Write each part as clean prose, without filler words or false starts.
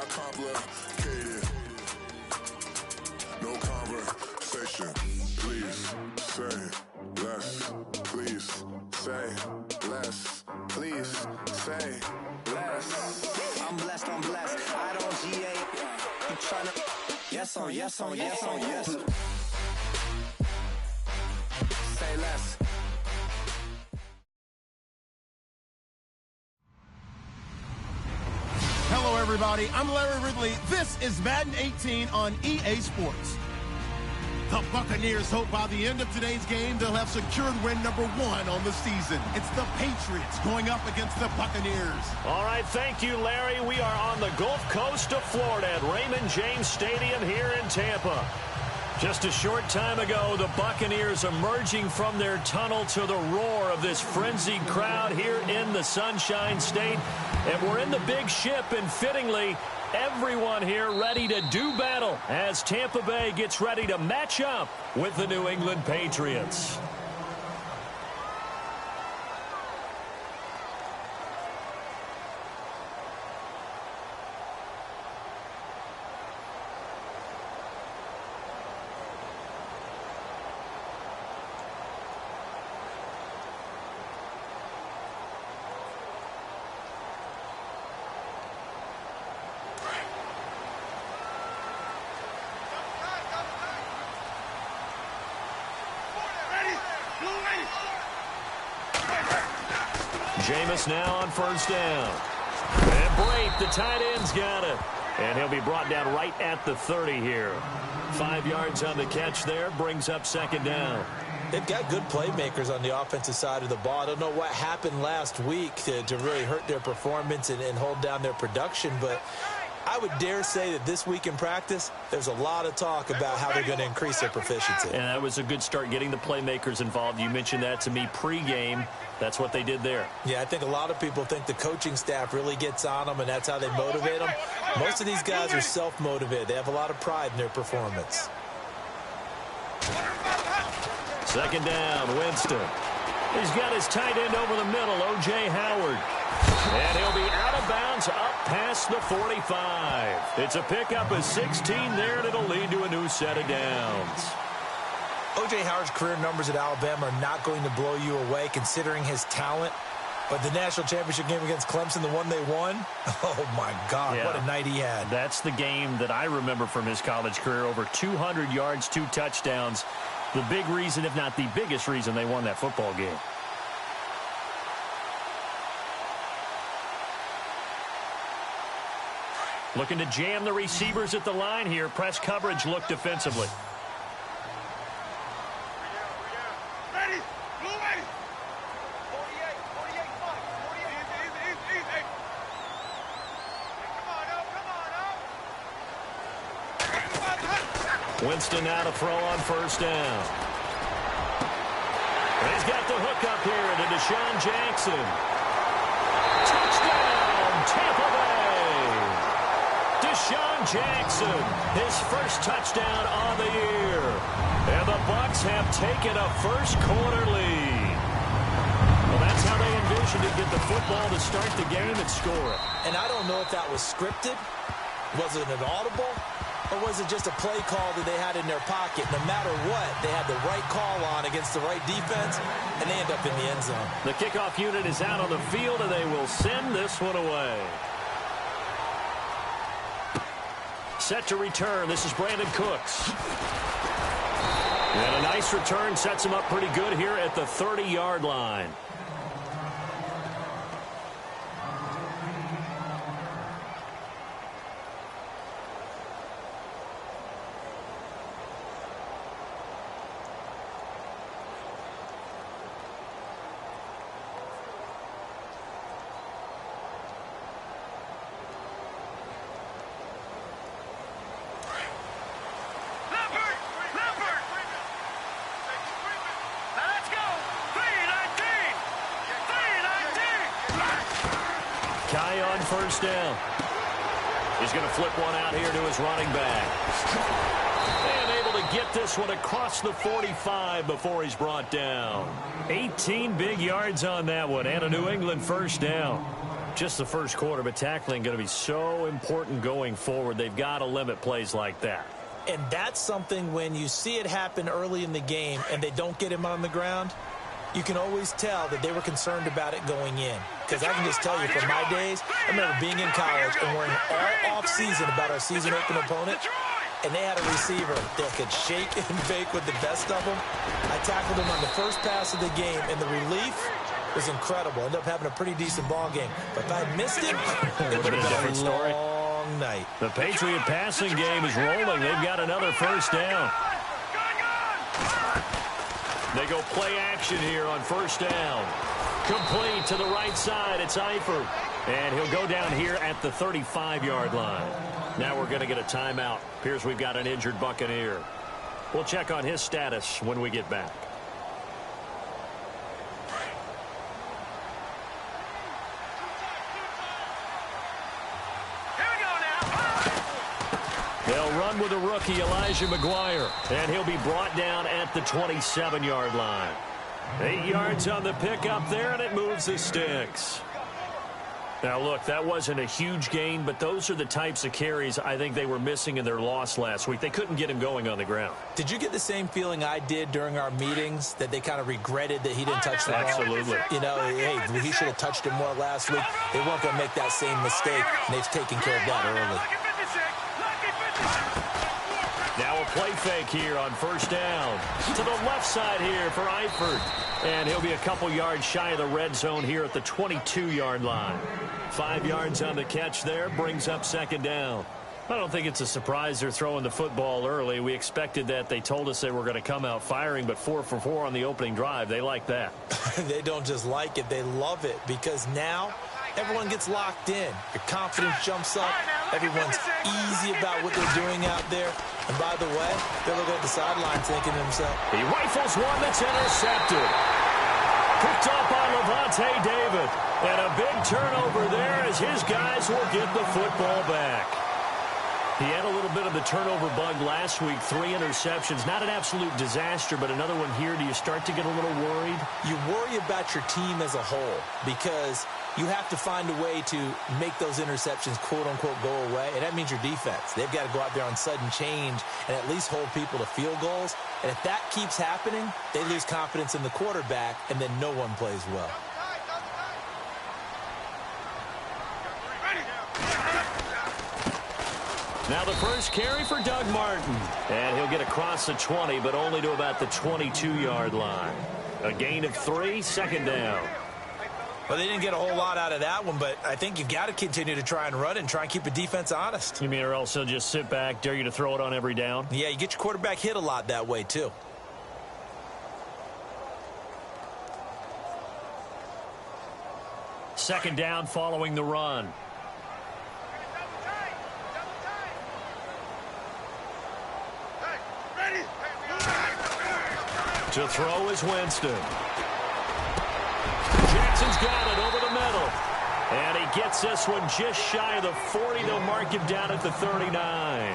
complicated. No conversation. Please say less. Please say less. Please say less. I'm blessed. I don't GA. You tryna. Yes on yes. Say less. Hello, everybody. I'm Larry Ridley. This is Madden 18 on EA Sports. The Buccaneers hope by the end of today's game they'll have secured win number 1 on the season. It's the Patriots going up against the Buccaneers. All right, thank you, Larry. We are on the Gulf Coast of Florida at Raymond James Stadium here in Tampa. Just a short time ago, the Buccaneers emerging from their tunnel to the roar of this frenzied crowd here in the Sunshine State. And we're in the big ship, and fittingly, everyone here ready to do battle as Tampa Bay gets ready to match up with the New England Patriots. Jameis now on first down. And Brate, the tight end's got it. And he'll be brought down right at the 30 here. 5 yards on the catch there, brings up second down. They've got good playmakers on the offensive side of the ball. I don't know what happened last week to really hurt their performance and hold down their production, but I would dare say that this week in practice, there's a lot of talk about how they're going to increase their proficiency. And that was a good start, getting the playmakers involved. You mentioned that to me pregame. That's what they did there. Yeah, I think a lot of people think the coaching staff really gets on them, and that's how they motivate them. Most of these guys are self-motivated. They have a lot of pride in their performance. Second down, Winston. He's got his tight end over the middle, O.J. Howard. And he'll be out of bounds up past the 45. It's a pickup of 16 there, and it'll lead to a new set of downs. O.J. Howard's career numbers at Alabama are not going to blow you away considering his talent. But the national championship game against Clemson, the one they won, oh, my God, yeah. What a night he had. That's the game that I remember from his college career. Over 200 yards, 2 touchdowns. The big reason, if not the biggest reason, they won that football game. Looking to jam the receivers at the line here. Press coverage look defensively. Winston now to throw on first down. He's got the hook up here to Deshaun Jackson. Touchdown, Tampa Bay. Deshaun Jackson, his first touchdown on the year. And the Bucs have taken a first-quarter lead. Well, that's how they envisioned to get the football to start the game and score it. And I don't know if that was scripted. Was it an audible? Or was it just a play call that they had in their pocket? No matter what, they had the right call on against the right defense, and they end up in the end zone. The kickoff unit is out on the field, and they will send this one away. Set to return. This is Brandon Cooks. And a nice return sets him up pretty good here at the 30-yard line. First down. He's going to flip one out here to his running back. And able to get this one across the 45 before he's brought down. 18 big yards on that one and a New England first down. just the first quarter, but tackling going to be so important going forward. They've got to limit plays like that. And that's something when you see it happen early in the game and they don't get him on the ground, you can always tell that they were concerned about it going in. Because I can just tell you from my days, I remember being in college and worrying all off-season about our season open opponent, and they had a receiver that could shake and bake with the best of them. I tackled him on the first pass of the game, and the relief was incredible. Ended up having a pretty decent ball game. But if I had missed it, it would have been a long night. The Patriot passing game is rolling. They've got another first down. They go play action here on first down. Complete to the right side. It's Eifert. And he'll go down here at the 35-yard line. Now we're going to get a timeout. Appears we've got an injured Buccaneer. We'll check on his status when we get back. They'll run with a rookie, Elijah McGuire, and he'll be brought down at the 27-yard line. 8 yards on the pickup there, and it moves the sticks. Now, look, that wasn't a huge gain, but those are the types of carries I think they were missing in their loss last week. They couldn't get him going on the ground. Did you get the same feeling I did during our meetings, that they kind of regretted that he didn't touch the ball? Absolutely. You know, hey, he should have touched him more last week. They weren't going to make that same mistake, and they've taken care of that early. Now a play fake here on first down. To the left side here for Eifert. And he'll be a couple yards shy of the red zone here at the 22-yard line. 5 yards on the catch there, brings up second down. I don't think it's a surprise they're throwing the football early. We expected that. They told us they were going to come out firing, but 4 for 4 on the opening drive. They like that. They don't just like it, they love it, because now everyone gets locked in. Your confidence jumps up. Everyone's easy about what they're doing out there. And by the way, they're looking at the sideline thinking to themselves, he rifles one that's intercepted. Picked up by Levante David. And a big turnover there as his guys will get the football back. He had a little bit of the turnover bug last week, 3 interceptions. Not an absolute disaster, but another one here. Do you start to get a little worried? You worry about your team as a whole because you have to find a way to make those interceptions, quote-unquote, go away, and that means your defense. They've got to go out there on sudden change and at least hold people to field goals. And if that keeps happening, they lose confidence in the quarterback, and then no one plays well. Now the first carry for Doug Martin. And he'll get across the 20, but only to about the 22-yard line. A gain of 3, second down. Well, they didn't get a whole lot out of that one, but I think you've got to continue to try and run and try and keep the defense honest. You mean or else they'll just sit back, dare you to throw it on every down? Yeah, you get your quarterback hit a lot that way, too. Second down following the run. To throw is Winston. Jackson's got it over the middle. And he gets this one just shy of the 40. They'll mark him down at the 39.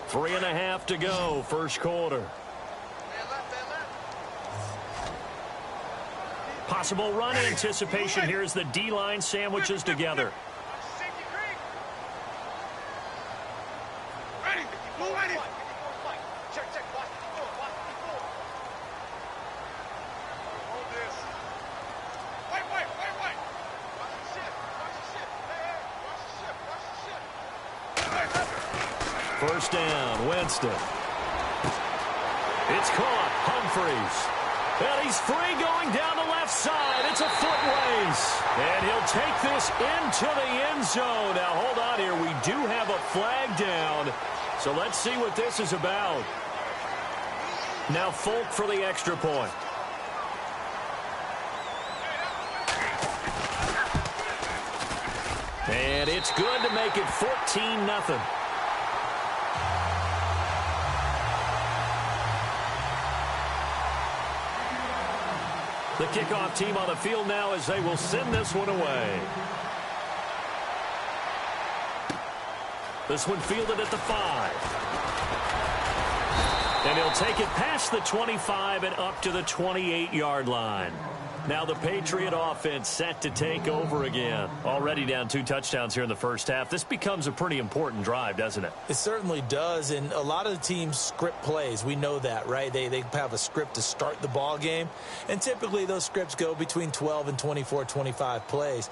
Three and a half to go, first quarter. Possible run anticipation. Here's the D-line sandwiches together. First down, Winston. It's caught, Humphreys. And he's free going down the left side. It's a foot race. And he'll take this into the end zone. Now, hold on here. We do have a flag down. So let's see what this is about. Now, Folk for the extra point. And it's good to make it 14-0. The kickoff team on the field now as they will send this one away. This one fielded at the 5. And he'll take it past the 25 and up to the 28-yard line. Now the Patriot offense set to take over again. Already down 2 touchdowns here in the first half. This becomes a pretty important drive, doesn't it? It certainly does, and a lot of the teams script plays. We know that, right? They have a script to start the ball game, and typically those scripts go between 12 and 24, 25 plays.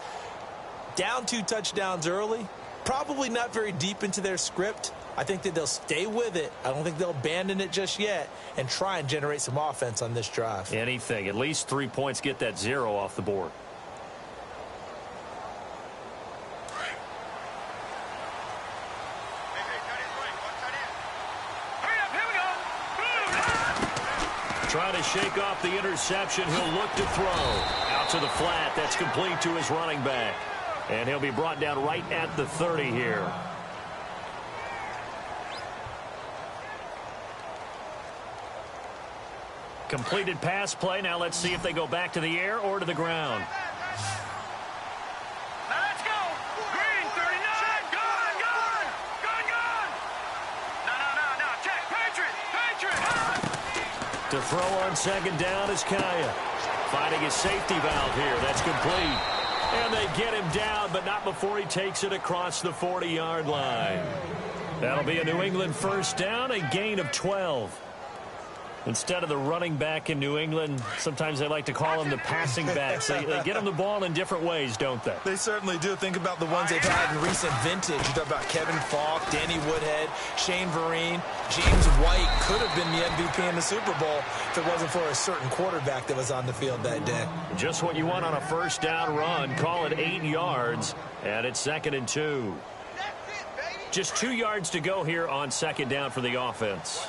Down 2 touchdowns early, probably not very deep into their script. I think that they'll stay with it. I don't think they'll abandon it just yet and try and generate some offense on this drive. Anything. At least 3 points, get that 0 off the board. Trying to shake off the interception. He'll look to throw. Out to the flat. That's complete to his running back. And he'll be brought down right at the 30 here. Completed pass play. Now let's see if they go back to the air or to the ground. Now let's go. Green, 39. Gone. No. Check. Patriot. To throw on second down is Kaya. Finding his safety valve here. That's complete. And they get him down, but not before he takes it across the 40-yard line. That'll be a New England first down, a gain of 12. Instead of the running back in New England, sometimes they like to call them the passing backs. They get them the ball in different ways, don't they? They certainly do. Think about the ones they've had in recent vintage. You talk about Kevin Falk, Danny Woodhead, Shane Vereen, James White could have been the MVP in the Super Bowl if it wasn't for a certain quarterback that was on the field that day. Just what you want on a first down run. Call it 8 yards, and it's 2nd and 2. Just 2 yards to go here on second down for the offense.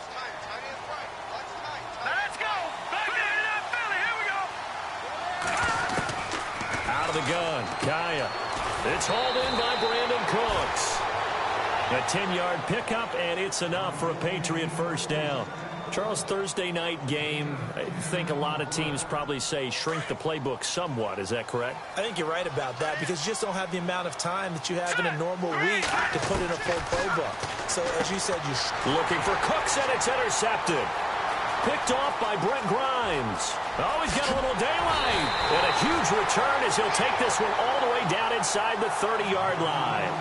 Out of the gun, Kaya. It's hauled in by Brandon Cooks. A 10-yard pickup, and it's enough for a Patriot first down. Charles, Thursday night game, I think a lot of teams probably say shrink the playbook somewhat. Is that correct? I think you're right about that because you just don't have the amount of time that you have in a normal week to put in a full playbook. So, as you said, looking for Cooks, and it's intercepted. Picked off by Brent Grimes. Oh, he's got a little daylight. And a huge return as he'll take this one all the way down inside the 30-yard line.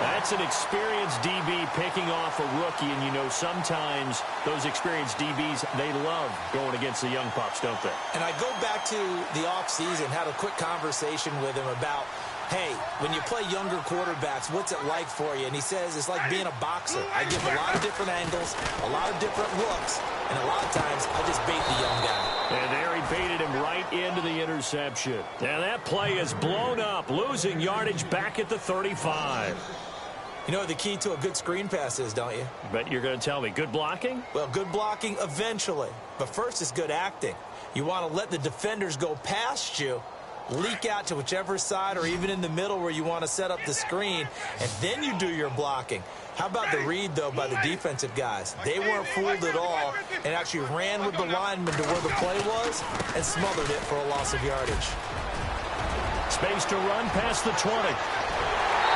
That's an experienced DB picking off a rookie, and you know sometimes those experienced DBs, they love going against the young pups, don't they? And I go back to the offseason, had a quick conversation with him about, hey, when you play younger quarterbacks, what's it like for you? And he says it's like being a boxer. I give a lot of different angles, a lot of different looks, and a lot of times I just bait the young guy. And there he baited him right into the interception. And that play is blown up, losing yardage back at the 35. You know what the key to a good screen pass is, don't you? Bet you're going to tell me. Good blocking? Well, good blocking eventually. But first is good acting. You want to let the defenders go past you, leak out to whichever side or even in the middle where you want to set up the screen, and then you do your blocking. How about the read, though, by the defensive guys? They weren't fooled at all and actually ran with the lineman to where the play was and smothered it for a loss of yardage. Space to run past the 20.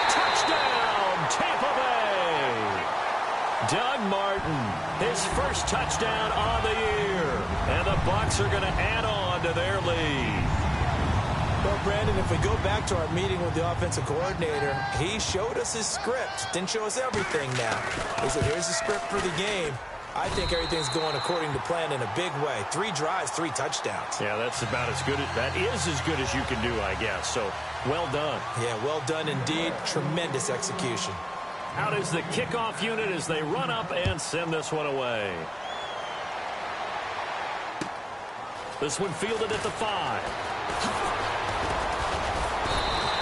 Touchdown, Tampa Bay! Doug Martin, his first touchdown on the year. And the Bucs are going to add on to their lead. Well, Brandon, if we go back to our meeting with the offensive coordinator, he showed us his script. Didn't show us everything now. He said, here's the script for the game. I think everything's going according to plan in a big way. 3 drives, 3 touchdowns. Yeah, that's about as good. That is as good as you can do, I guess. So, well done. Yeah, well done indeed. Tremendous execution. Out is the kickoff unit as they run up and send this one away. This one fielded at the 5.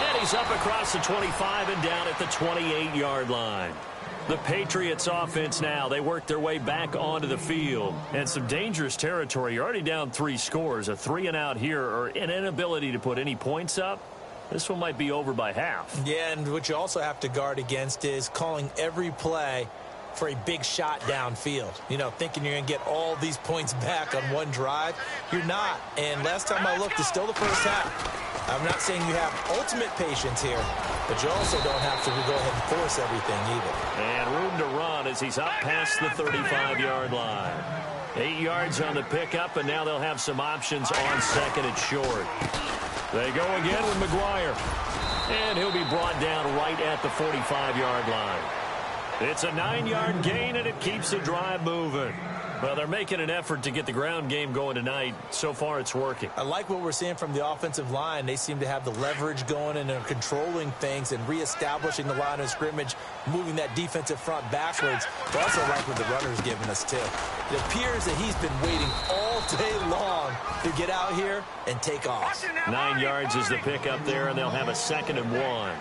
And he's up across the 25 and down at the 28-yard line. The Patriots offense now, they work their way back onto the field. And some dangerous territory. You're already down 3 scores. A 3-and-out here or an inability to put any points up. This one might be over by half. Yeah, and what you also have to guard against is calling every play for a big shot downfield. You know, thinking you're going to get all these points back on one drive. You're not. And last time I looked, it's still the first half. I'm not saying you have ultimate patience here, but you also don't have to go ahead and force everything either. And room to run as he's up past the 35-yard line. 8 yards on the pickup, and now they'll have some options on second and short. They go again with McGuire. And he'll be brought down right at the 45-yard line. It's a 9-yard gain, and it keeps the drive moving. Well, they're making an effort to get the ground game going tonight. So far, it's working. I like what we're seeing from the offensive line. They seem to have the leverage going, and they're controlling things and reestablishing the line of scrimmage, moving that defensive front backwards. But also like what the runner's giving us, too. It appears that he's been waiting all day long to get out here and take off. 9 yards is the pickup there, and they'll have a 2nd and 1.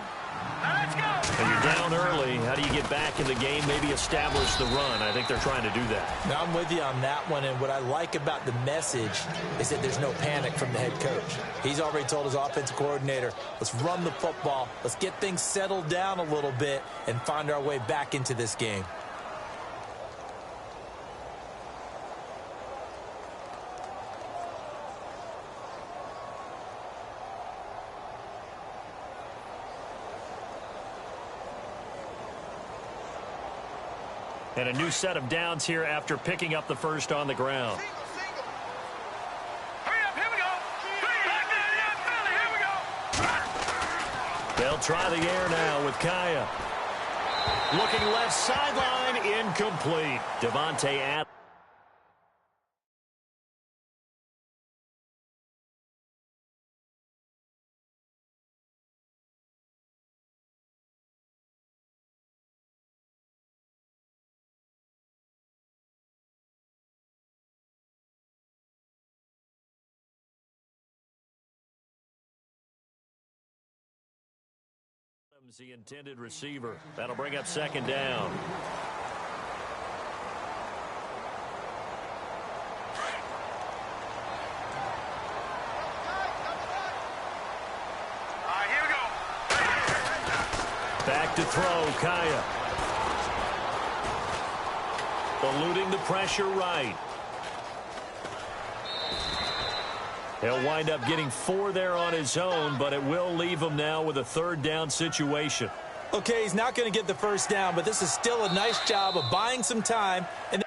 And you're down early. How do you get back in the game, maybe establish the run? I think they're trying to do that. Now, I'm with you on that one, and what I like about the message is that there's no panic from the head coach. He's already told his offensive coordinator, let's run the football, let's get things settled down a little bit and find our way back into this game. And a new set of downs here after picking up the first on the ground. Hurry up, here we go. Here we go. They'll try the air now with Kaya. Looking left sideline, incomplete. Devontae Adams. The intended receiver. That'll bring up 2nd down. Here we go. Back to throw, Kaya. Eluding the pressure right. He'll wind up getting 4 there on his own, but it will leave him now with a 3rd down situation. Okay, he's not going to get the first down, but this is still a nice job of buying some time. And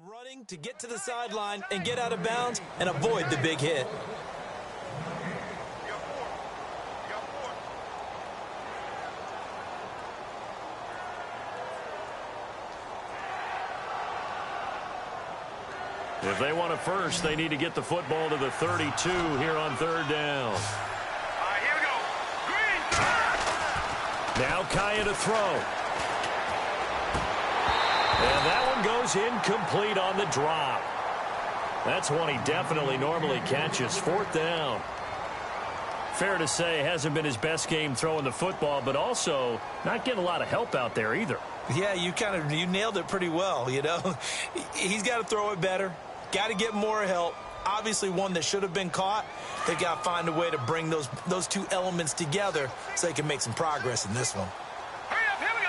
running to get to the sideline and get out of bounds and avoid the big hit. If they want a first, they need to get the football to the 32 here on 3rd down. Here we go. Green. Now Kaya to throw. And that one goes incomplete on the drop. That's one he definitely normally catches. 4th down. Fair to say, hasn't been his best game throwing the football, but also not getting a lot of help out there either. Yeah, you nailed it pretty well, you know. He's got to throw it better. Got to get more help. Obviously one that should have been caught. They've got to find a way to bring those two elements together so they can make some progress in this one. Hurry up, here we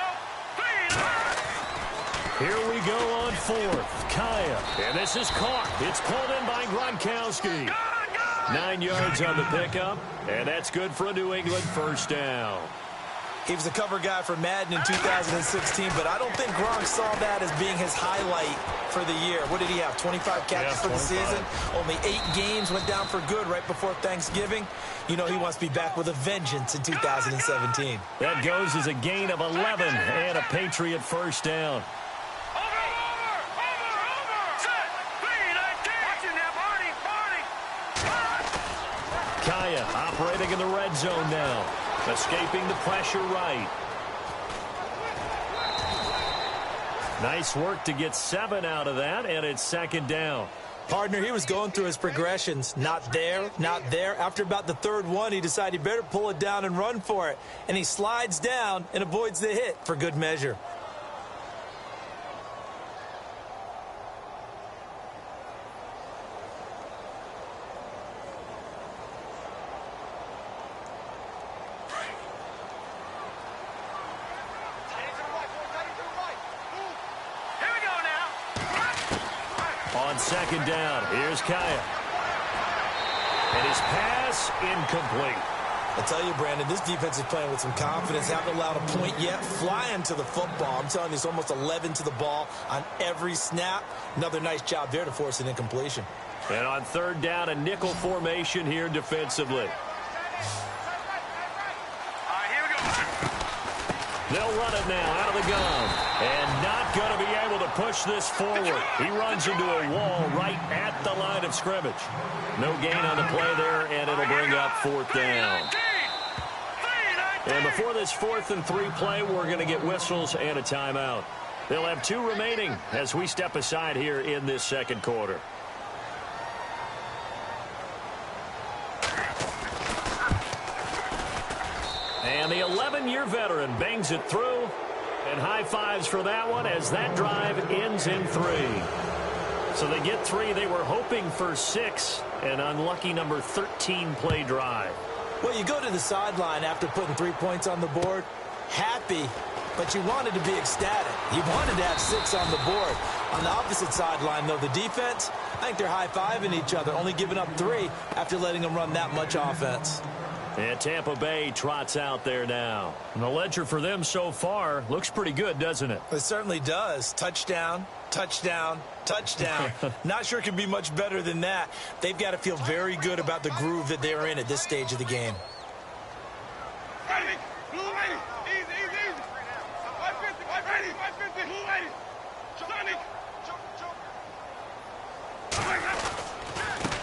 go. Here we go on 4th. Kaya. And this is caught. It's pulled in by Gronkowski. 9 yards on the pickup. And that's good for a New England 1st down. He was a cover guy for Madden in 2016, but I don't think Gronk saw that as being his highlight for the year. What did he have, 25 catches for the season? Only 8 games, went down for good right before Thanksgiving. You know he wants to be back with a vengeance in 2017. That goes as a gain of 11 and a Patriot 1st down. Kaya operating in the red zone now. Escaping the pressure right. Nice work to get 7 out of that, and it's 2nd down. Partner, he was going through his progressions. Not there, not there. After about the 3rd one, he decided he better pull it down and run for it. And he slides down and avoids the hit for good measure. on second down. Here's Kaya. And his pass incomplete. I tell you, Brandon, this defense is playing with some confidence. Haven't allowed a point yet. Flying to the football. I'm telling you, it's almost 11 to the ball on every snap. Another nice job there to force an incompletion. And on third down, a nickel formation here defensively. They'll run it now out of the gun. And not going to be able to push this forward. He runs into a wall right at the line of scrimmage. No gain on the play there, and it'll bring up fourth down. And before this 4th and 3 play, we're going to get whistles and a timeout. They'll have 2 remaining as we step aside here in this second quarter. And the 11-year veteran bangs it through. And high fives for that one as that drive ends in 3. So they get 3. They were hoping for 6. An unlucky number 13 play drive. Well, you go to the sideline after putting 3 points on the board, happy, but you wanted to be ecstatic. You wanted to have 6 on the board. On the opposite sideline, though, the defense, I think they're high-fiving each other, only giving up 3 after letting them run that much offense. And Tampa Bay trots out there now. And the ledger for them so far looks pretty good, doesn't it? It certainly does. Touchdown, touchdown, touchdown. Not sure it can be much better than that. They've got to feel very good about the groove that they're in at this stage of the game.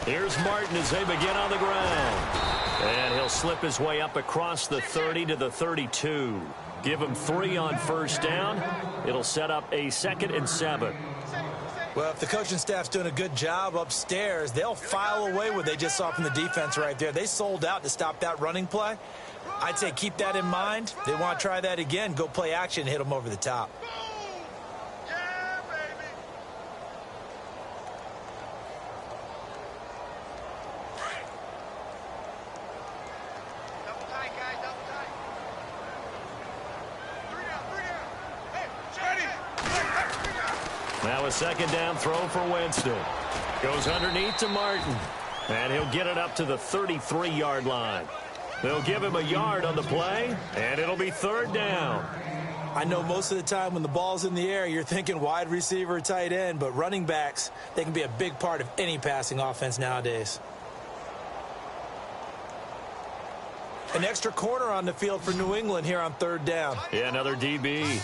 Here's Martin as they begin on the ground. And he'll slip his way up across the 30 to the 32. Give him 3 on first down. It'll set up a 2nd and 7. Well, if the coaching staff's doing a good job upstairs, they'll file away what they just saw from the defense right there. They sold out to stop that running play. I'd say keep that in mind. They want to try that again. Go play action and hit them over the top. Now a second down throw for Winston. Goes underneath to Martin. And he'll get it up to the 33-yard line. They'll give him a yard on the play, and it'll be 3rd down. I know most of the time when the ball's in the air, you're thinking wide receiver, tight end, but running backs, they can be a big part of any passing offense nowadays. An extra corner on the field for New England here on 3rd down. Yeah, another DB.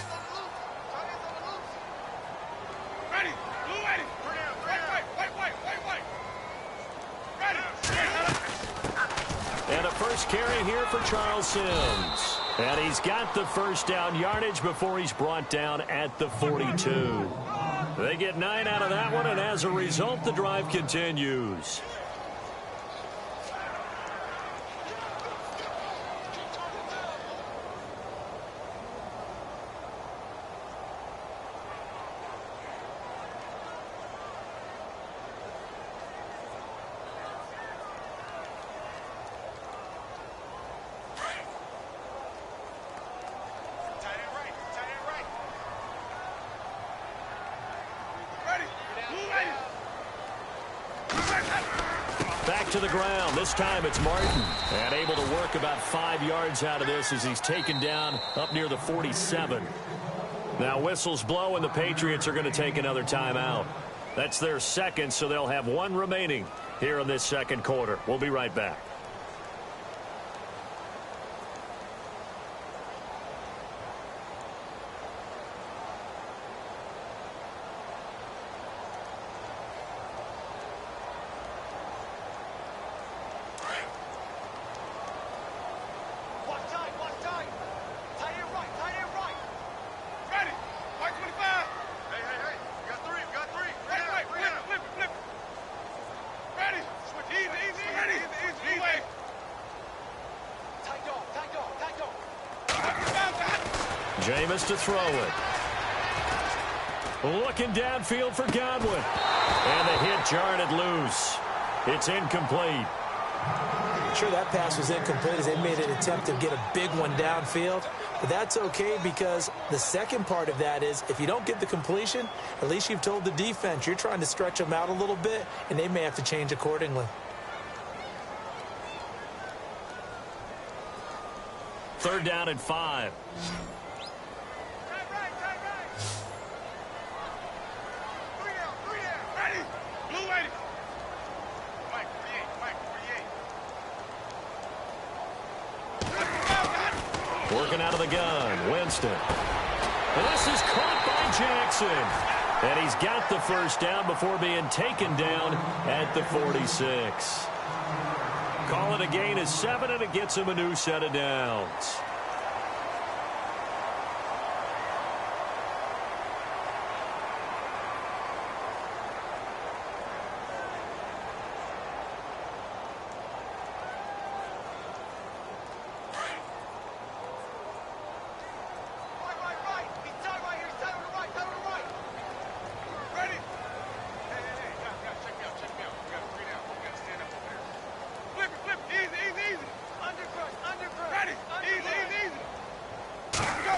And a first carry here for Charles Sims. And he's got the first down yardage before he's brought down at the 42. They get 9 out of that one, and as a result, the drive continues. Back to the ground. This time it's Martin. And able to work about 5 yards out of this as he's taken down up near the 47. Now whistles blow and the Patriots are going to take another timeout. That's their 2nd, so they'll have 1 remaining here in this second quarter. We'll be right back. Jameis to throw it. Looking downfield for Godwin. And the hit jarred it loose. It's incomplete. Sure, that pass was incomplete as they made an attempt to get a big one downfield. But that's okay because the second part of that is if you don't get the completion, at least you've told the defense you're trying to stretch them out a little bit, and they may have to change accordingly. Third down and 5. Working out of the gun, Winston. This is caught by Jackson. And he's got the first down before being taken down at the 46. Call it a gain of 7, and it gets him a new set of downs.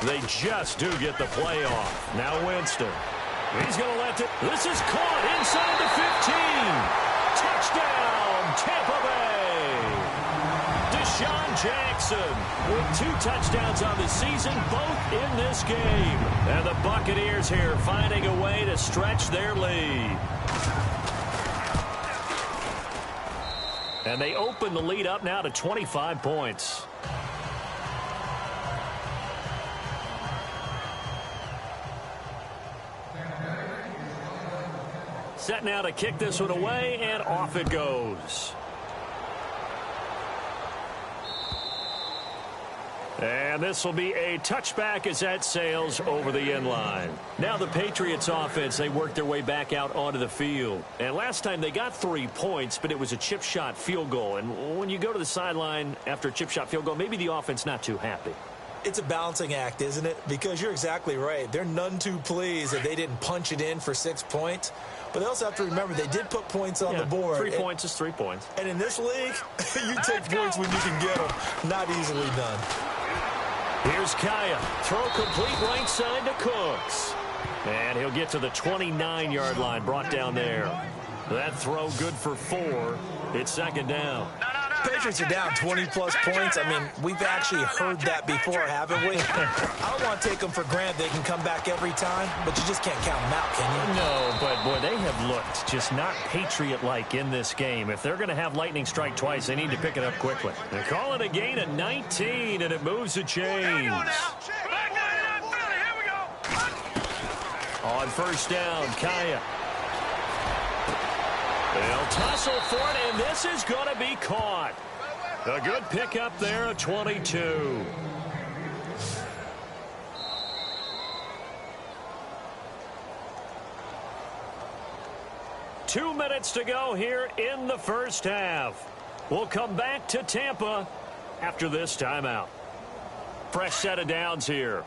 They just do get the play off. Now Winston. He's going to let it. This is caught inside the 15. Touchdown, Tampa Bay. Deshaun Jackson with 2 touchdowns on the season, both in this game. And the Buccaneers here finding a way to stretch their lead. And they open the lead up now to 25 points. Set now to kick this one away, and off it goes. And this will be a touchback as that sails over the end line. Now the Patriots offense, they worked their way back out onto the field. And last time they got 3 points, but it was a chip shot field goal. And when you go to the sideline after a chip shot field goal, maybe the offense not too happy. It's a balancing act, isn't it? Because you're exactly right. They're none too pleased that they didn't punch it in for 6 points. But they also have to remember they did put points on the board. 3 points is 3 points. And in this league, you take points when you can get them. Not easily done. Here's Kaya. Throw complete right side to Cooks. And he'll get to the 29-yard line, brought down there. That throw good for 4. It's second down. Patriots are down 20-plus points. I mean, we've actually heard that before, haven't we? I don't want to take them for granted they can come back every time, but you just can't count them out, can you? No, but, boy, they have looked just not Patriot-like in this game. If they're going to have lightning strike twice, they need to pick it up quickly. They call it a gain of 19, and it moves the chains. On first down, Kaya. They'll tussle for it, and this is going to be caught. A good pickup there at 22. Two minutes to go here in the first half. We'll come back to Tampa after this timeout. Fresh set of downs here.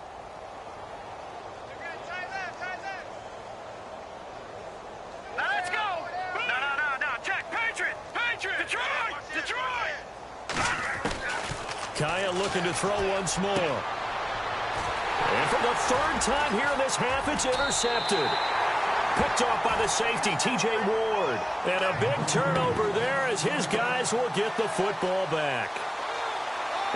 Kaya looking to throw once more. And for the third time here in this half, it's intercepted. Picked off by the safety, T.J. Ward. And a big turnover there as his guys will get the football back.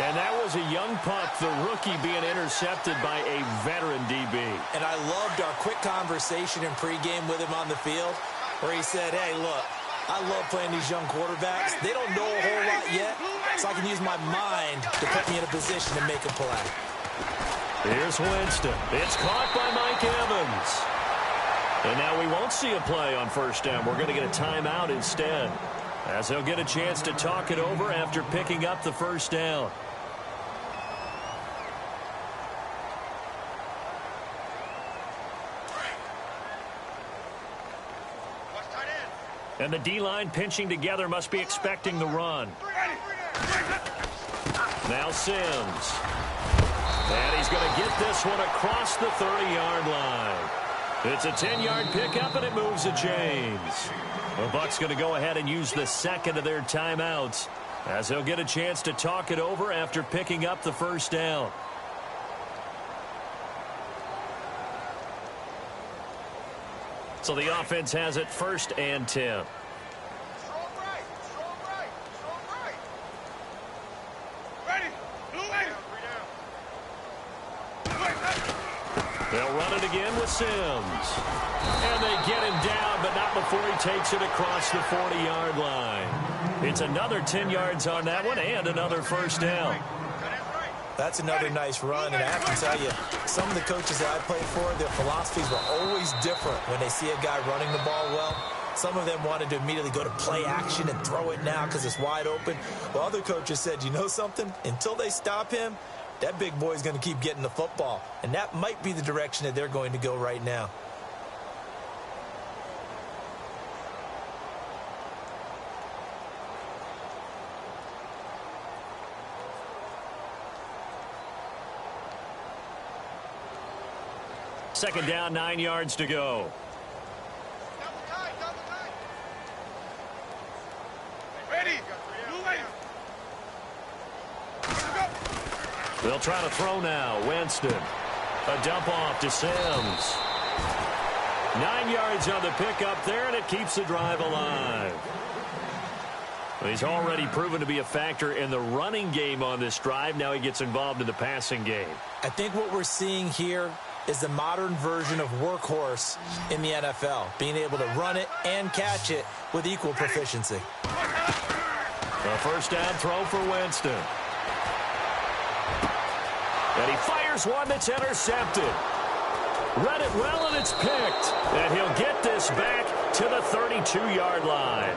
And that was a young pup, the rookie, being intercepted by a veteran DB. And I loved our quick conversation in pregame with him on the field where he said, hey, look, I love playing these young quarterbacks. They don't know a whole lot yet, so I can use my mind to put me in a position to make a play. Here's Winston. It's caught by Mike Evans. And now we won't see a play on first down. We're going to get a timeout instead, as they'll get a chance to talk it over after picking up the first down. And the D-line pinching together must be expecting the run. Now Sims. And he's going to get this one across the 30-yard line. It's a 10-yard pickup, and it moves the chains. The Bucs going to go ahead and use the second of their timeouts as he'll get a chance to talk it over after picking up the first down. So the offense has it 1st and 10. They'll run it again with Sims. And they get him down, but not before he takes it across the 40-yard line. It's another 10 yards on that one and another first down. That's another nice run, and I have to tell you, some of the coaches that I played for, their philosophies were always different when they see a guy running the ball well. Some of them wanted to immediately go to play action and throw it now because it's wide open. While other coaches said, you know something? Until they stop him, that big boy's going to keep getting the football. And that might be the direction that they're going to go right now. Second down, 9 yards to go. They'll try to throw now. Winston. A dump off to Sims. 9 yards on the pickup there, and it keeps the drive alive. He's already proven to be a factor in the running game on this drive. Now he gets involved in the passing game. I think what we're seeing here is the modern version of workhorse in the NFL, being able to run it and catch it with equal proficiency. A first down throw for Winston. And he fires one that's intercepted. Read it well, and it's picked. And he'll get this back to the 32-yard line.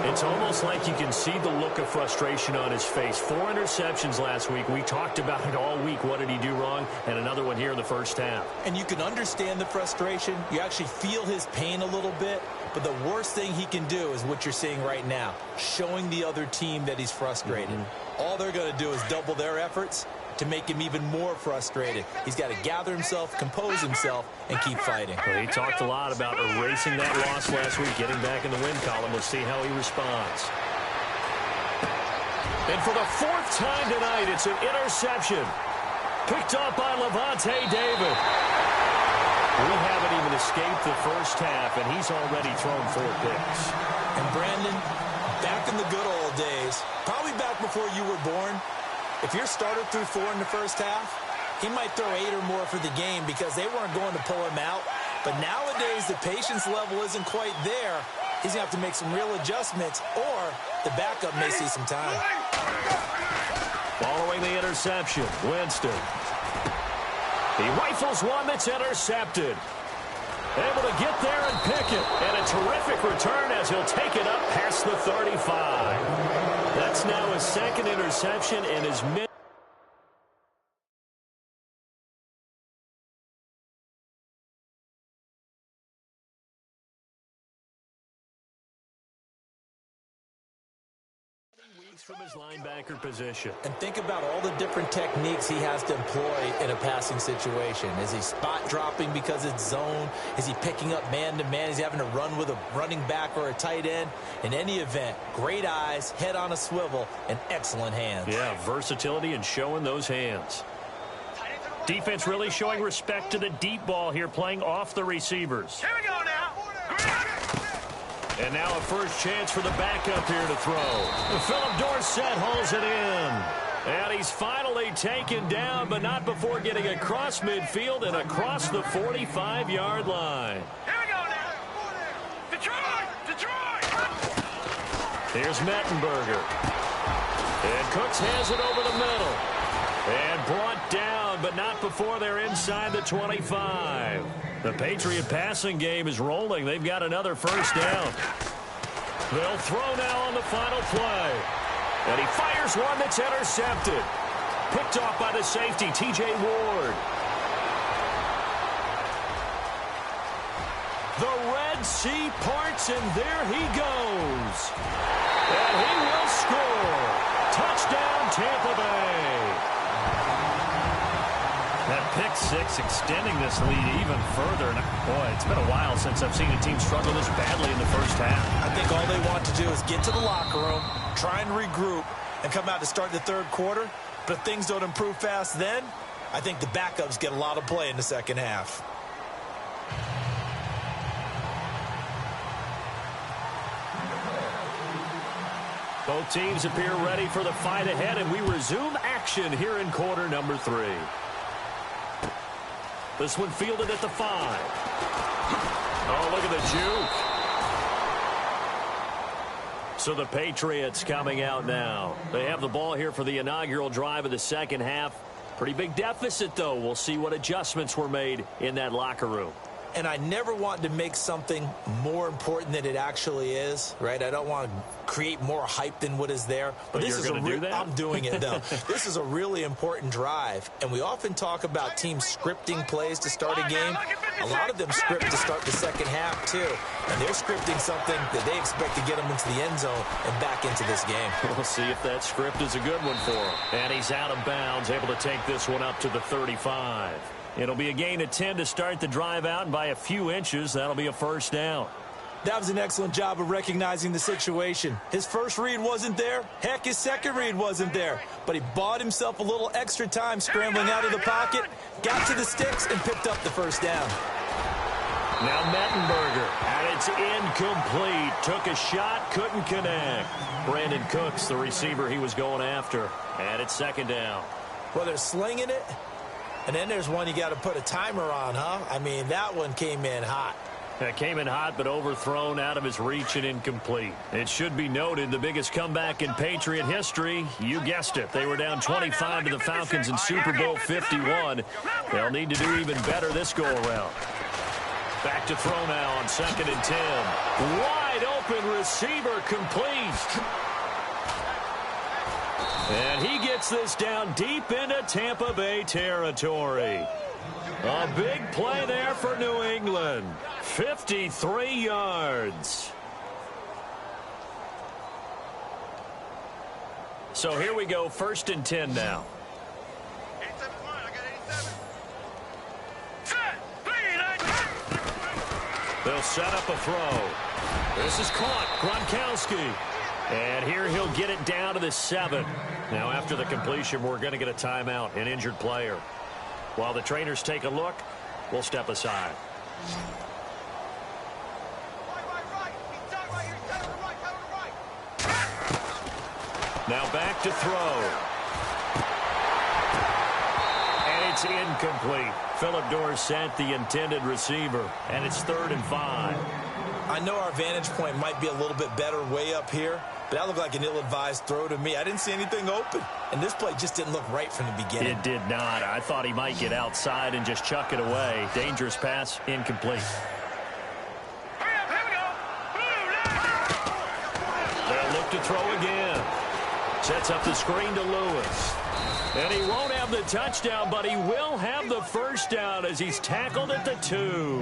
It's almost like you can see the look of frustration on his face. 4 interceptions last week. We talked about it all week. What did he do wrong? And another one here in the first half. And you can understand the frustration. You actually feel his pain a little bit. But the worst thing he can do is what you're seeing right now, showing the other team that he's frustrated. All they're going to do is double their efforts to make him even more frustrated. He's got to gather himself, compose himself, and keep fighting. Well, he talked a lot about erasing that loss last week, getting back in the win column. We'll see how he responds. And for the 4th time tonight, it's an interception. Picked up by Levante David. We haven't even escaped the first half, and he's already thrown 4 picks. And Brandon, back in the good old days, probably back before you were born, if your starter threw 4 in the first half, he might throw 8 or more for the game because they weren't going to pull him out. But nowadays, the patience level isn't quite there. He's going to have to make some real adjustments, or the backup may see some time. Following the interception, Winston. He rifles one that's intercepted. Able to get there and pick it. And a terrific return as he'll take it up past the 35. That's now his 2nd interception and his mid. From his linebacker position. And think about all the different techniques he has to employ in a passing situation. Is he spot dropping because it's zone? Is he picking up man-to-man? Is he having to run with a running back or a tight end? In any event, great eyes, head on a swivel, and excellent hands. Yeah, versatility and showing those hands. Defense really showing respect to the deep ball here, playing off the receivers. Here we go now. And now a first chance for the backup here to throw. Philip Dorsett holds it in. And he's finally taken down, but not before getting across midfield and across the 45-yard line. Here we go now. Detroit! Detroit! Here's Mettenberger. And Cooks has it over the middle. And brought down, but not before they're inside the 25. The Patriot passing game is rolling. They've got another first down. They'll throw now on the final play. And he fires one that's intercepted. Picked off by the safety, T.J. Ward. The Red Sea parts, and there he goes. And he will score. Touchdown, Tampa Bay. That pick 6, extending this lead even further. And boy, it's been a while since I've seen a team struggle this badly in the first half. I think all they want to do is get to the locker room, try and regroup, and come out to start the third quarter. But if things don't improve fast then, I think the backups get a lot of play in the second half. Both teams appear ready for the fight ahead, and we resume action here in quarter number 3. This one fielded at the 5. Oh, look at the juke. So the Patriots coming out now. They have the ball here for the inaugural drive of the second half. Pretty big deficit, though. We'll see what adjustments were made in that locker room. And I never want to make something more important than it actually is, right? I don't want to create more hype than what is there. But this is I'm doing it, though. This is a really important drive. And we often talk about teams scripting plays to start a game. A lot of them script to start the second half, too. And they're scripting something that they expect to get them into the end zone and back into this game. We'll see if that script is a good one for him. And he's out of bounds, able to take this one up to the 35. It'll be a gain of 10 to start the drive out, and by a few inches, that'll be a first down. That was an excellent job of recognizing the situation. His first read wasn't there. Heck, his second read wasn't there. But he bought himself a little extra time scrambling out of the pocket, got to the sticks, and picked up the first down. Now Mettenberger, and it's incomplete. Took a shot, couldn't connect. Brandon Cooks, the receiver he was going after. And it's second down. Well, they're slinging it. And then there's one you got to put a timer on, huh? I mean, that one came in hot. That came in hot, but overthrown, out of his reach, and incomplete. It should be noted, the biggest comeback in Patriot history. You guessed it. They were down 25 to the Falcons in Super Bowl 51. They'll need to do even better this go-around. Back to throw now on 2nd and 10. Wide open receiver, complete. And he gets this down deep into Tampa Bay territory. A big play there for New England. 53 yards. So here we go, 1st and 10 now. 87 line, I got 87. They'll set up a throw. This is caught. Gronkowski. And here he'll get it down to the 7. Now after the completion, we're going to get a timeout, an injured player. While the trainers take a look, we'll step aside. Now back to throw. And it's incomplete. Philip Dorsett, the intended receiver. And it's 3rd and 5. I know our vantage point might be a little bit better way up here, but that looked like an ill-advised throw to me. I didn't see anything open, and this play just didn't look right from the beginning. It did not. I thought he might get outside and just chuck it away. Dangerous pass, incomplete. Hurry up, here we go. They'll look to throw again. Sets up the screen to Lewis. And he won't have the touchdown, but he will have the first down as he's tackled at the 2.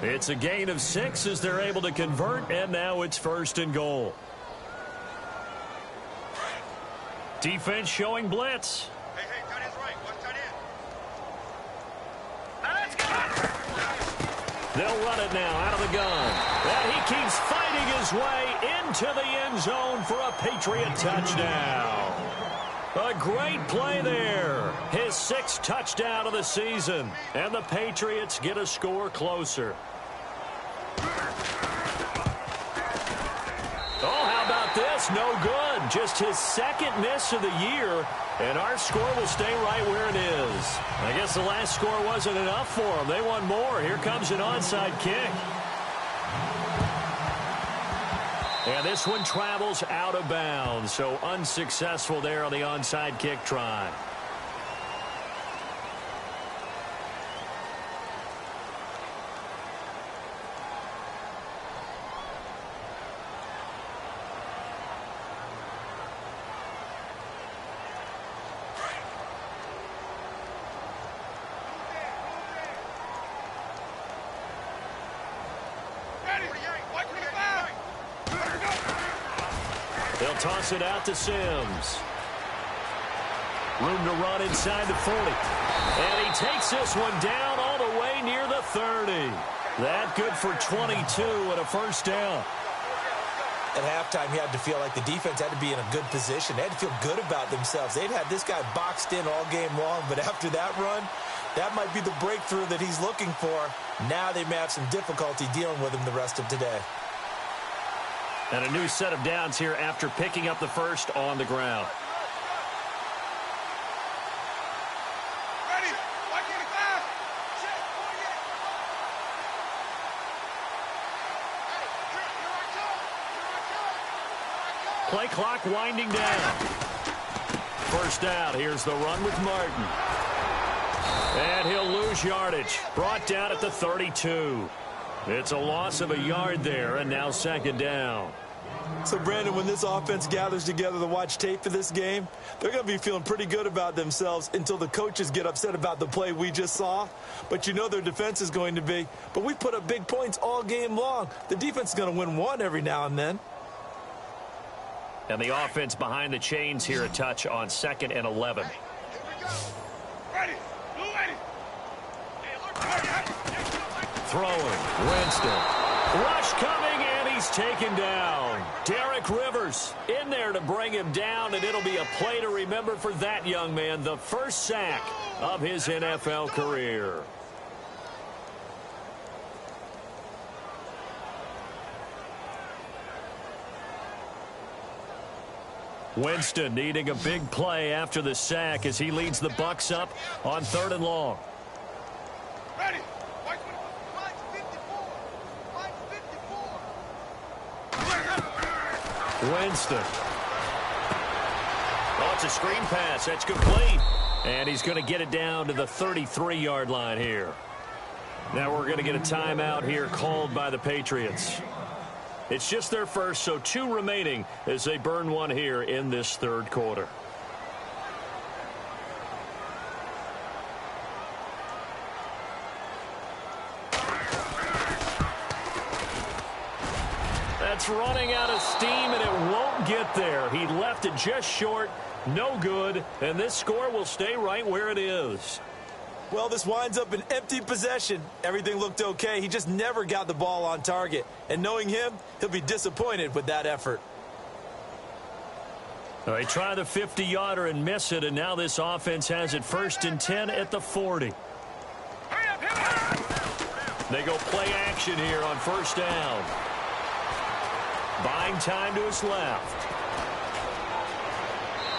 It's a gain of 6 as they're able to convert, and now it's 1st and goal. Defense showing blitz. Hey, tight end's right. One tight end. Now let's go. They'll run it now out of the gun. And he keeps fighting his way into the end zone for a Patriot touchdown. A great play there. His 6th touchdown of the season. And the Patriots get a score closer. Oh, how about this? No good. Just his 2nd miss of the year. And our score will stay right where it is. I guess the last score wasn't enough for them. They want more. Here comes an onside kick. And this one travels out of bounds. So unsuccessful there on the onside kick try. They'll toss it out to Sims. Room to run inside the 40. And he takes this one down all the way near the 30. That good for 22 and a first down. At halftime, you had to feel like the defense had to be in a good position. They had to feel good about themselves. They'd had this guy boxed in all game long, but after that run, that might be the breakthrough that he's looking for. Now they may have some difficulty dealing with him the rest of today. And a new set of downs here after picking up the first on the ground. Play clock winding down. First down. Here's the run with Martin. And he'll lose yardage. Brought down at the 32. It's a loss of a yard there, and now second down. So, Brandon, when this offense gathers together to watch tape for this game, they're going to be feeling pretty good about themselves until the coaches get upset about the play we just saw. But you know their defense is going to be. But we put up big points all game long. The defense is going to win one every now and then. And the offense behind the chains here, a touch on 2nd and 11. Throwing, Winston. Rush coming, and he's taken down. Derek Rivers in there to bring him down, and it'll be a play to remember for that young man. The first sack of his NFL career. Winston needing a big play after the sack as he leads the Bucs up on 3rd and long. Ready. Winston. Oh, it's a screen pass. That's complete. And he's going to get it down to the 33-yard line here. Now we're going to get a timeout here called by the Patriots. It's just their first, so 2 remaining as they burn one here in this 3rd quarter. That's running out of steam, and it won't get there. He left it just short, no good, and this score will stay right where it is. Well, this winds up an empty possession. Everything looked okay. He just never got the ball on target. And knowing him, he'll be disappointed with that effort. All right, try the 50-yarder and miss it, and now this offense has it 1st and 10 at the 40. They go play action here on 1st down. Buying time to his left.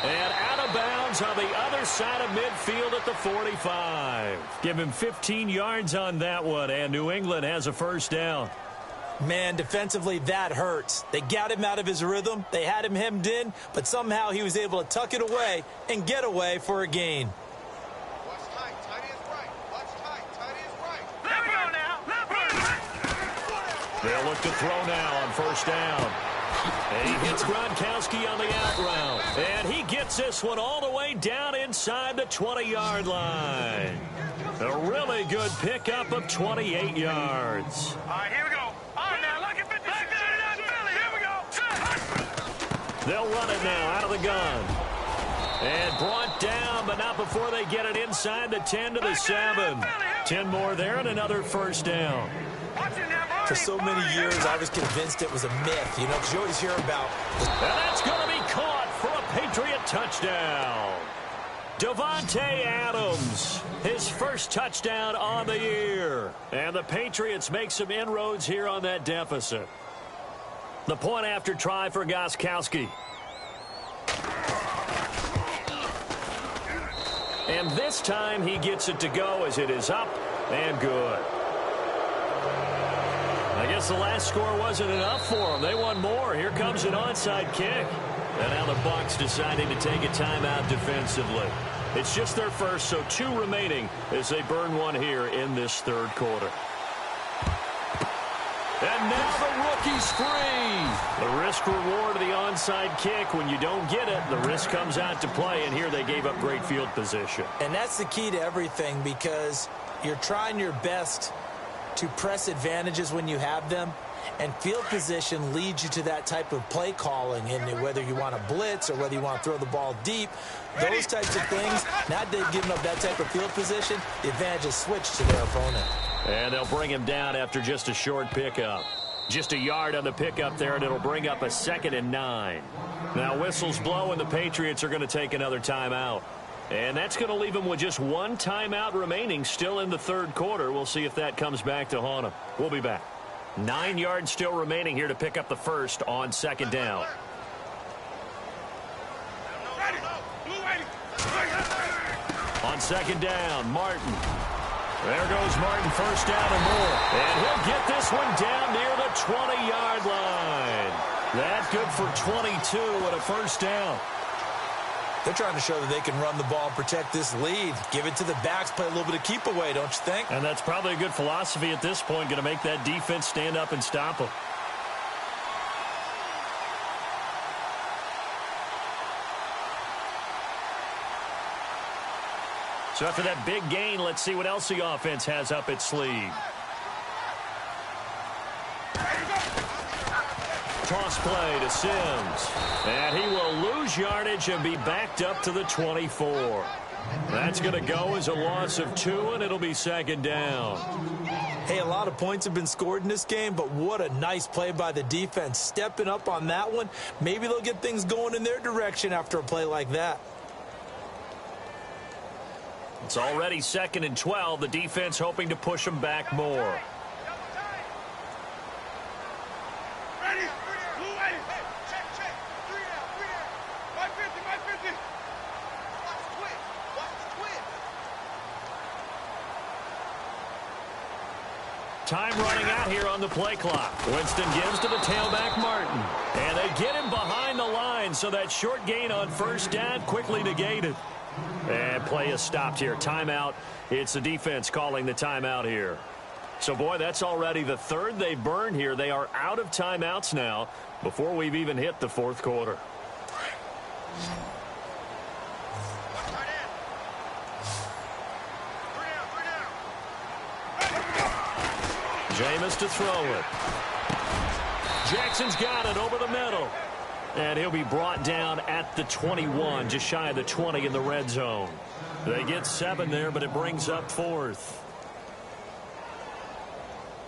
And out of bounds on the other side of midfield at the 45. Give him 15 yards on that one, and New England has a 1st down. Man, defensively, that hurts. They got him out of his rhythm. They had him hemmed in, but somehow he was able to tuck it away and get away for a gain. Watch tight. Tight is right. Watch tight. Tight is right. Let me go now. They'll look to throw now on 1st down. And he hits Gronkowski on the out route. And he gets this one all the way down inside the 20-yard line. A really good pickup of 28 yards. All right, here we go. On now, look at 56. Here we go. They'll run it now out of the gun. And brought down, but not before they get it inside the 10 to the 7. 10 more there and another 1st down. For so many years, I was convinced it was a myth, you know, because you always hear about. And that's going to be caught for a Patriot touchdown. Davante Adams, his first touchdown on the year. And the Patriots make some inroads here on that deficit. The point after try for Gostkowski. And this time he gets it to go as it is up and good. I guess the last score wasn't enough for them. They want more. Here comes an onside kick. And now the Bucs deciding to take a timeout defensively. It's just their first, so 2 remaining as they burn one here in this 3rd quarter. And now the rookie's free. The risk reward of the onside kick. When you don't get it, the risk comes out to play, and here they gave up great field position. And that's the key to everything, because you're trying your best to press advantages when you have them, And field position leads you to that type of play calling, and whether you want to blitz or whether you want to throw the ball deep, those types of things, now they've given up that type of field position, the advantage is switched to their opponent. And they'll bring him down after just a short pickup. Just a yard on the pickup there, and it'll bring up a 2nd and 9. Now whistles blow, and the Patriots are going to take another timeout. And that's going to leave them with just one timeout remaining still in the third quarter. We'll see if that comes back to haunt them. We'll be back. 9 yards still remaining here to pick up the first on 2nd down. On 2nd down, Martin. There goes Martin, first down and more. And he'll get this one down near the 20-yard line. That's good for 22 and a first down. They're trying to show that they can run the ball and protect this lead. Give it to the backs, play a little bit of keep away, don't you think? And that's probably a good philosophy at this point, going to make that defense stand up and stop them. So after that big gain, let's see what else the offense has up its sleeve. Toss play to Sims. And he will lose yardage and be backed up to the 24. That's going to go as a loss of 2, and it'll be 2nd down. Hey, a lot of points have been scored in this game, but what a nice play by the defense. Stepping up on that one. Maybe they'll get things going in their direction after a play like that. It's already 2nd and 12. The defense hoping to push them back more. Time running out here on the play clock. Winston gives to the tailback, Martin. And they get him behind the line, so that short gain on first down quickly negated. And play is stopped here. Timeout. It's the defense calling the timeout here. So, boy, that's already the 3rd they burned here. They are out of timeouts now before we've even hit the 4th quarter. Jameis to throw it. Jackson's got it over the middle. And he'll be brought down at the 21, just shy of the 20 in the red zone. They get 7 there, but it brings up 4th.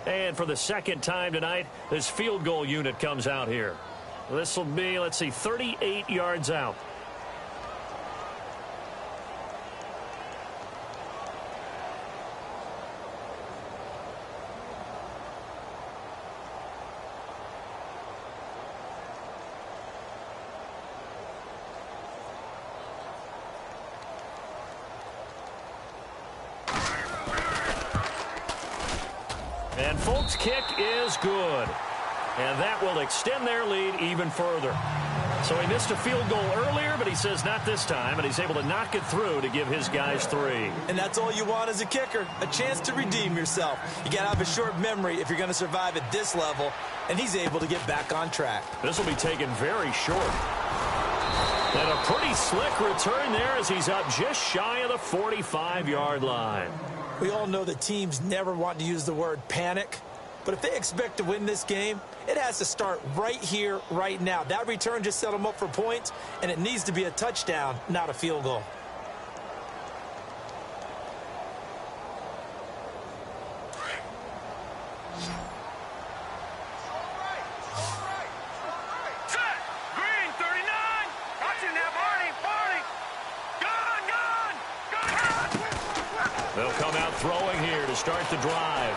And for the 2nd time tonight, this field goal unit comes out here. This will be, let's see, 38 yards out. And Folk's kick is good. And that will extend their lead even further. So he missed a field goal earlier, but he says not this time, and he's able to knock it through to give his guys 3. And that's all you want as a kicker, a chance to redeem yourself. You got to have a short memory if you're going to survive at this level, and he's able to get back on track. This will be taken very short. And a pretty slick return there as he's up just shy of the 45-yard line. We all know that teams never want to use the word panic, but if they expect to win this game, it has to start right here, right now. That return just set them up for points, and it needs to be a touchdown, not a field goal. They'll come out throwing here to start the drive.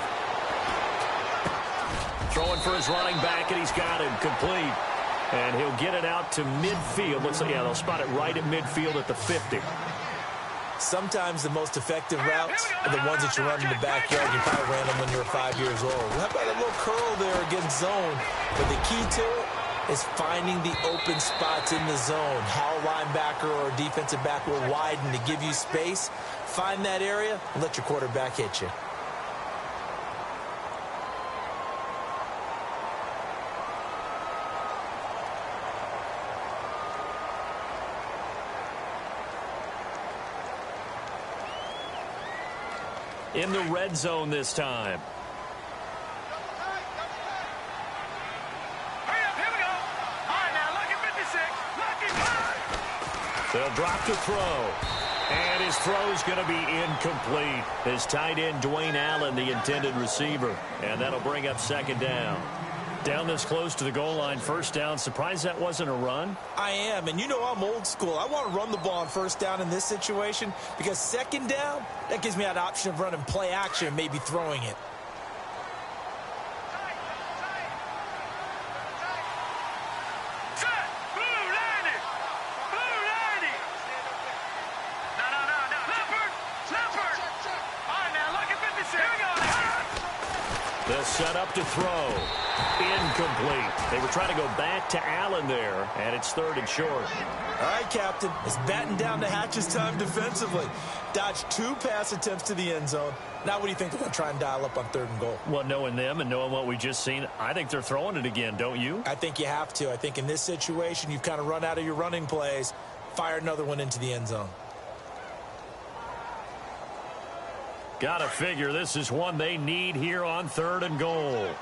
Throwing for his running back, and he's got him complete. And he'll get it out to midfield. Looks like, yeah, they'll spot it right at midfield at the 50. Sometimes the most effective routes are the ones that you run in the backyard. You probably ran them when you were 5 years old. How about a little curl there against zone? But the key to it is finding the open spots in the zone. How a linebacker or a defensive back will widen to give you space. Find that area and let your quarterback hit you. In the red zone this time. They'll drop to throw. And his throw's going to be incomplete. His tight end, Dwayne Allen, the intended receiver. And that'll bring up second down. Down this close to the goal line, first down. Surprised that wasn't a run? I am, and you know I'm old school. I want to run the ball on first down in this situation because second down, that gives me an option of running play action and maybe throwing it. They'll set up to throw. Incomplete. They were trying to go back to Allen there, and it's third and short. All right, Captain. It's batten down the hatches time defensively. Dodged 2 pass attempts to the end zone. Now what do you think they're going to try and dial up on third and goal? Well, knowing them and knowing what we just seen, I think they're throwing it again, don't you? I think you have to. I think in this situation, you've kind of run out of your running plays. Fire another one into the end zone. Gotta figure this is one they need here on third and goal. Here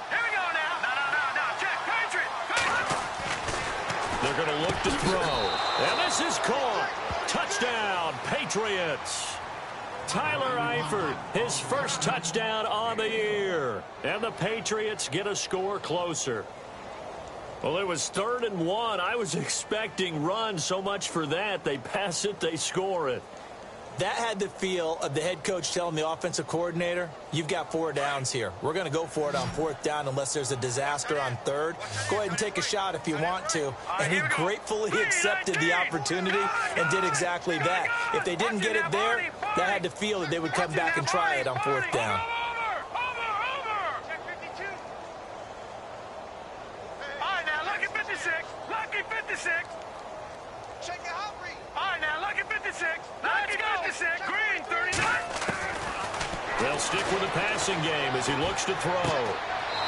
we go now. No. Check. Patriot. They're going to look to throw. And this is caught. Touchdown, Patriots. Tyler Eifert, his first touchdown on the year. And the Patriots get a score closer. Well, it was 3rd and 1. I was expecting run, so much for that. They pass it, they score it. That had the feel of the head coach telling the offensive coordinator, you've got 4 downs here. We're going to go for it on 4th down unless there's a disaster on 3rd. Go ahead and take a shot if you want to. And he gratefully accepted the opportunity and did exactly that. If they didn't get it there, that had the feel that they would come back and try it on 4th down. All right, now, lucky 56. Lucky 56. Shake it out, Reed. All right, now, lucky 56. Lucky 56. Green, 39. They'll stick with the passing game as he looks to throw.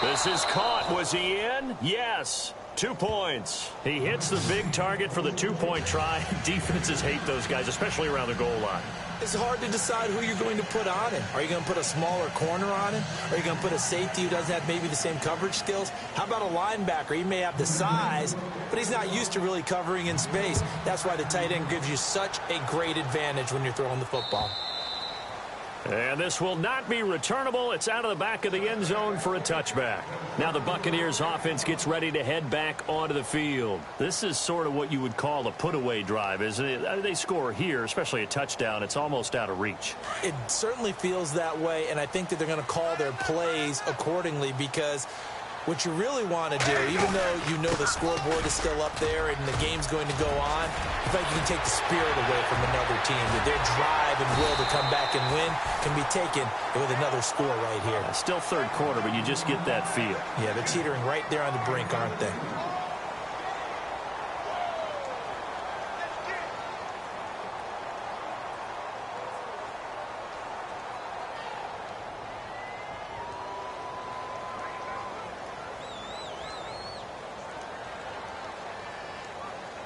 This is caught. Was he in? Yes. 2 points. He hits the big target for the 2-point try. Defenses hate those guys, especially around the goal line. It's hard to decide who you're going to put on him. Are you going to put a smaller corner on him? Are you going to put a safety who doesn't have maybe the same coverage skills? How about a linebacker? He may have the size, but he's not used to really covering in space. That's why the tight end gives you such a great advantage when you're throwing the football. And this will not be returnable. It's out of the back of the end zone for a touchback. Now the Buccaneers offense gets ready to head back onto the field. This is sort of what you would call a put-away drive, isn't it? They score here, especially a touchdown. It's almost out of reach. It certainly feels that way, and I think that they're going to call their plays accordingly because what you really want to do, even though you know the scoreboard is still up there and the game's going to go on, I think you can take the spirit away from another team. That their drive and will to come back and win can be taken with another score right here. Still third quarter, but you just get that feel. Yeah, they're teetering right there on the brink, aren't they?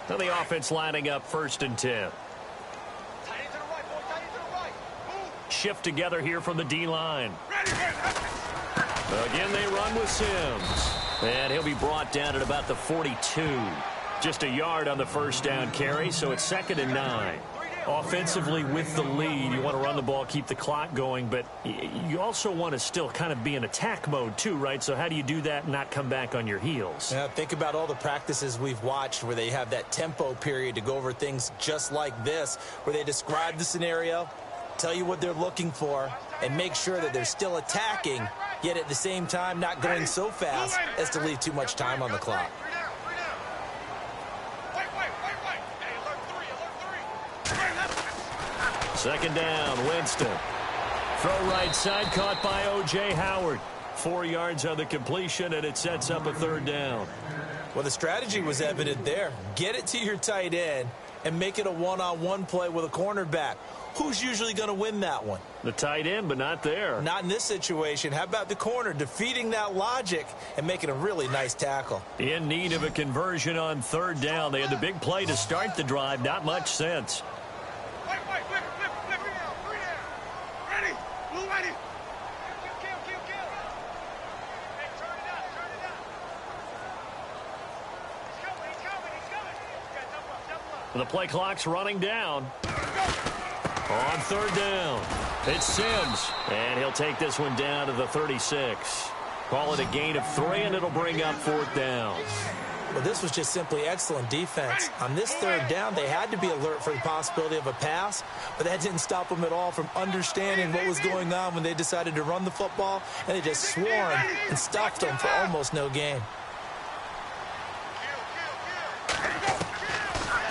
So the offense lining up 1st and 10. Shift together here from the D-line. Again, they run with Sims. And he'll be brought down at about the 42. Just a yard on the first down carry, so it's 2nd and 9. Offensively with the lead, you want to run the ball, keep the clock going, but you also want to still kind of be in attack mode too, right? So how do you do that and not come back on your heels? Yeah, think about all the practices we've watched where they have that tempo period to go over things just like this, where they describe the scenario, tell you what they're looking for, and make sure that they're still attacking, yet at the same time not going so fast as to leave too much time on the clock. Second down, Winston. Throw right side, caught by O.J. Howard. 4 yards on the completion, and it sets up a 3rd down. Well, the strategy was evident there. Get it to your tight end and make it a one-on-one play with a cornerback. Who's usually going to win that one? The tight end, but not there. Not in this situation. How about the corner defeating that logic and making a really nice tackle? In need of a conversion on 3rd down. They had the big play to start the drive. Not much sense. The play clock's running down. On third down, it's Sims, and he'll take this one down to the 36. Call it a gain of 3, and it'll bring up fourth down. Well, this was just simply excellent defense. On this third down, they had to be alert for the possibility of a pass, but that didn't stop them at all from understanding what was going on when they decided to run the football, and they just swarmed and stuffed them for almost no gain.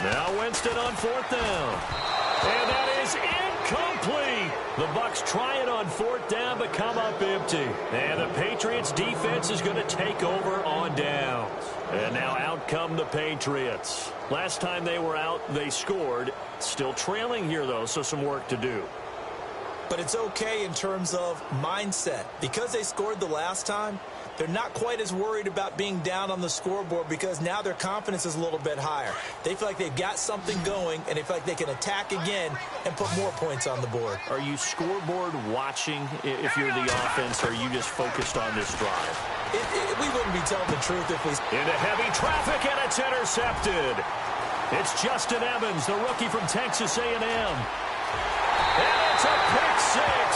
Now Winston on fourth down. And that is incomplete. The Bucs try it on fourth down, but come up empty. And the Patriots defense is going to take over on downs. And now out come the Patriots. Last time they were out, they scored. Still trailing here, though, so some work to do. But it's okay in terms of mindset. Because they scored the last time, they're not quite as worried about being down on the scoreboard because now their confidence is a little bit higher. They feel like they've got something going, and they feel like they can attack again and put more points on the board. Are you scoreboard watching if you're the offense, or are you just focused on this drive? We wouldn't be telling the truth if we... Into heavy traffic, and it's intercepted. It's Justin Evans, the rookie from Texas A&M. And it's a pick six.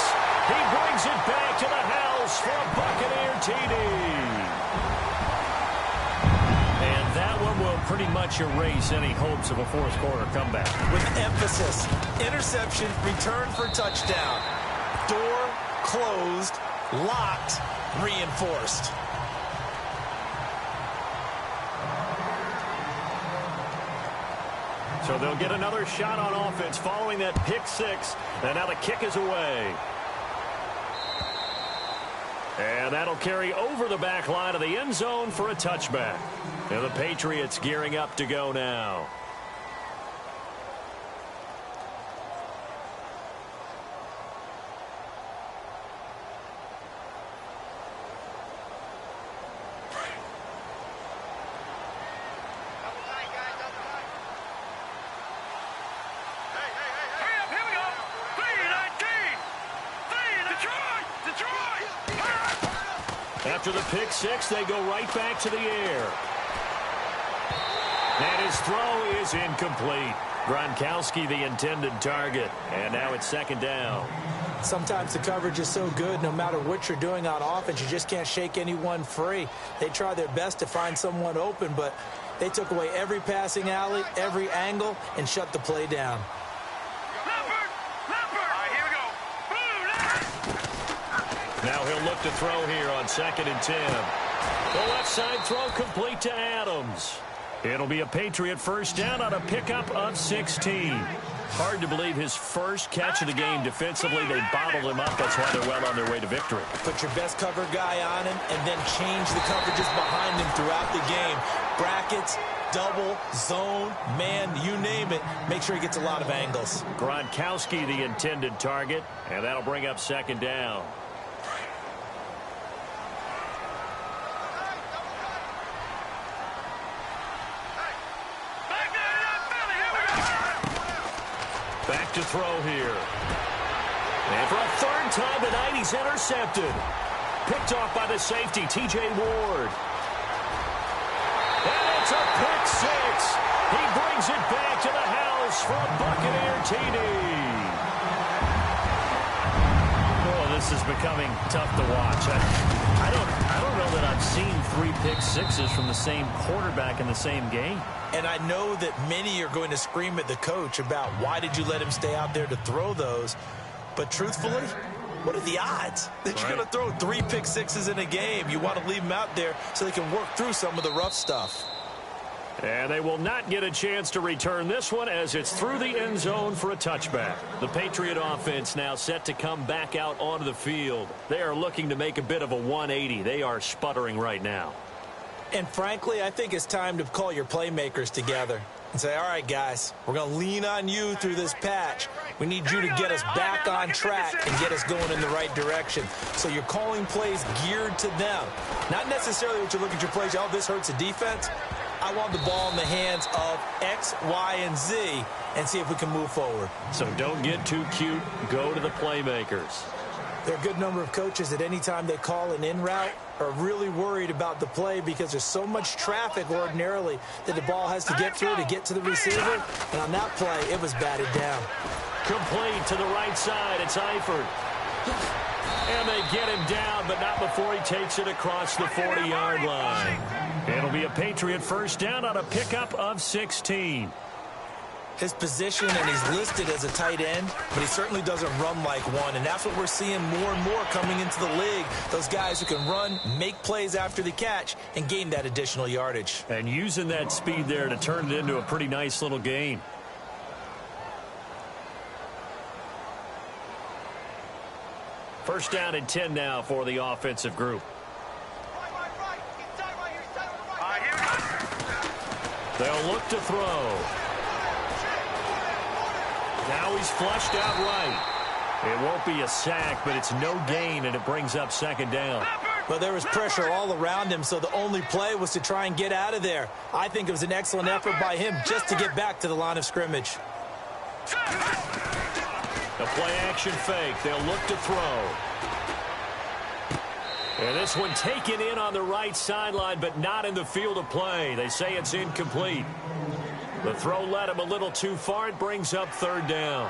He brings it back to the house for a Buccaneer TD. And that one will pretty much erase any hopes of a fourth quarter comeback. With emphasis, interception, return for touchdown. Door closed, locked, reinforced. So they'll get another shot on offense following that pick six. And now the kick is away. And that'll carry over the back line of the end zone for a touchback. And the Patriots gearing up to go now. After the pick six, they go right back to the air. And his throw is incomplete. Gronkowski, the intended target. And now it's second down. Sometimes the coverage is so good, no matter what you're doing on offense, you just can't shake anyone free. They try their best to find someone open, but they took away every passing alley, every angle, and shut the play down. Now he'll look to throw here on 2nd and 10. The left side throw complete to Adams. It'll be a Patriot first down on a pickup of 16. Hard to believe his first catch of the game defensively. They bottled him up. That's why they're well on their way to victory. Put your best cover guy on him and then change the coverages behind him throughout the game. Brackets, double, zone, man, you name it. Make sure he gets a lot of angles. Gronkowski, the intended target, and that'll bring up second down. Back to throw here. And for a third time tonight, he's intercepted. Picked off by the safety, T.J. Ward. And it's a pick six. He brings it back to the house for a Buccaneer TD. Oh, this is becoming tough to watch. I don't know that I've seen 3 pick sixes from the same quarterback in the same game. And I know that many are going to scream at the coach about why did you let him stay out there to throw those. But truthfully, what are the odds that you're going to throw 3 pick sixes in a game? You want to leave them out there so they can work through some of the rough stuff. And they will not get a chance to return this one as it's through the end zone for a touchback. The Patriot offense now set to come back out onto the field. They are looking to make a bit of a 180. They are sputtering right now. And frankly, I think it's time to call your playmakers together and say, all right, guys, we're going to lean on you through this patch. We need you to get us back on track and get us going in the right direction. So you're calling plays geared to them. Not necessarily what you look at your plays, oh, this hurts the defense. I want the ball in the hands of X, Y, and Z and see if we can move forward. So don't get too cute. Go to the playmakers. There are a good number of coaches that any time they call an in route are really worried about the play because there's so much traffic ordinarily that the ball has to get through to get to the receiver. And on that play, it was batted down. Complete to the right side. It's Eifert. And they get him down, but not before he takes it across the 40-yard line. It'll be a Patriot first down on a pickup of 16. His position, and he's listed as a tight end, but he certainly doesn't run like one, and that's what we're seeing more and more coming into the league. Those guys who can run, make plays after the catch, and gain that additional yardage. And using that speed there to turn it into a pretty nice little gain. First down and 10 now for the offensive group. They'll look to throw. Now he's flushed out right. It won't be a sack, but it's no gain, and it brings up second down. Well, there was pressure all around him, so the only play was to try and get out of there. I think it was an excellent effort by him just to get back to the line of scrimmage. The play-action fake. They'll look to throw. And this one taken in on the right sideline, but not in the field of play. They say it's incomplete. The throw led him a little too far. It brings up third down.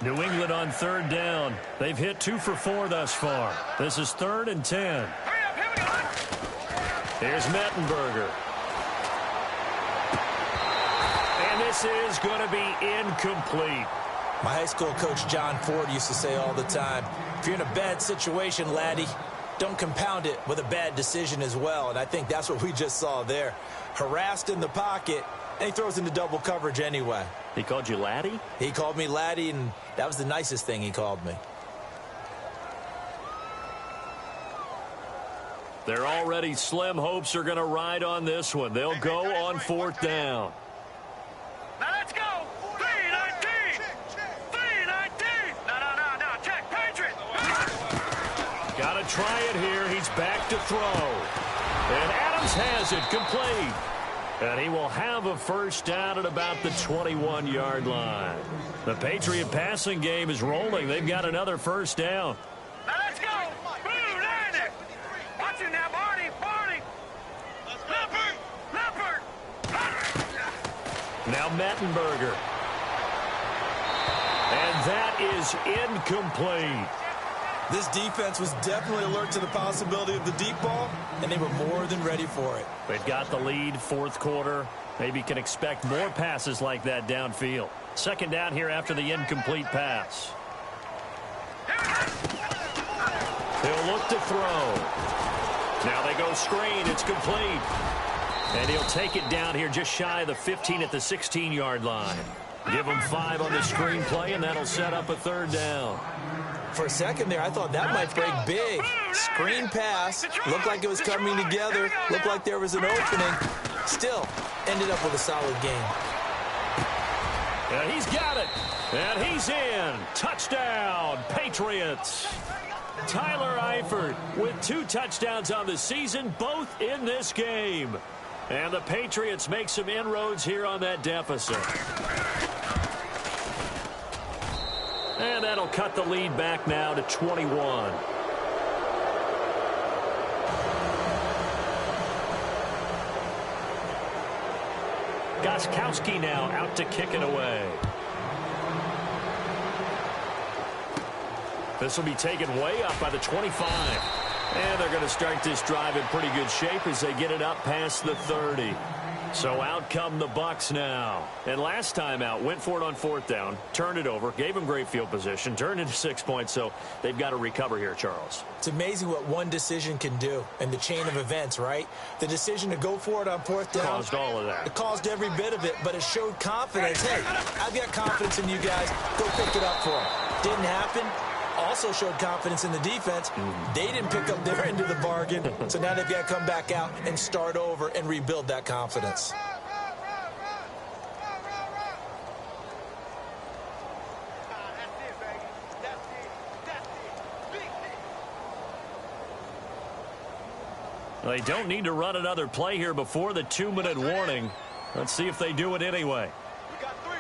New England on third down. They've hit 2 for 4 thus far. This is 3rd and 10. Here's Mettenberger. And this is going to be incomplete. My high school coach, John Ford, used to say all the time, if you're in a bad situation, laddie, don't compound it with a bad decision as well. And I think that's what we just saw there. Harassed in the pocket, and he throws into double coverage anyway. He called you laddie? He called me laddie, and that was the nicest thing he called me. Their already slim hopes are going to ride on this one. They'll go on 4th down. Now let's go. 3-19. 3-19. No. Check. Patriot. Got to try it here. He's back to throw. And Adams has it complete. And he will have a first down at about the 21-yard line. The Patriot passing game is rolling. They've got another first down. Now let's go. Boom, land it. Watch it now, Barney. Leopard. Now Mettenberger. And that is incomplete. This defense was definitely alert to the possibility of the deep ball, and they were more than ready for it. They've got the lead, 4th quarter. Maybe can expect more passes like that downfield. Second down here after the incomplete pass. He'll look to throw. Now they go screen. It's complete. And he'll take it down here just shy of the 15 at the 16-yard line. Give him 5 on the screen play, and that'll set up a third down. For a second there, I thought that might break big. Screen pass. Looked like it was coming together. Looked like there was an opening. Still, ended up with a solid game. And he's got it. And he's in. Touchdown, Patriots. Tyler Eifert with 2 touchdowns on the season, both in this game. And the Patriots make some inroads here on that deficit. And that'll cut the lead back now to 21. Gostkowski now out to kick it away. This will be taken way up by the 25. And they're going to start this drive in pretty good shape as they get it up past the 30. So out come the Bucs now. And last time out, went for it on 4th down, turned it over, gave them great field position, turned into 6 points, so they've got to recover here, Charles. It's amazing what one decision can do in the chain of events, right? The decision to go for it on 4th down. Caused all of that. It caused every bit of it, but it showed confidence. Hey, I've got confidence in you guys. Go pick it up for them. Didn't happen. Also showed confidence in the defense. They didn't pick up their end of the bargain, so now they've got to come back out and start over and rebuild that confidence. They don't need to run another play here before the 2-minute warning. Let's see if they do it anyway. We got 3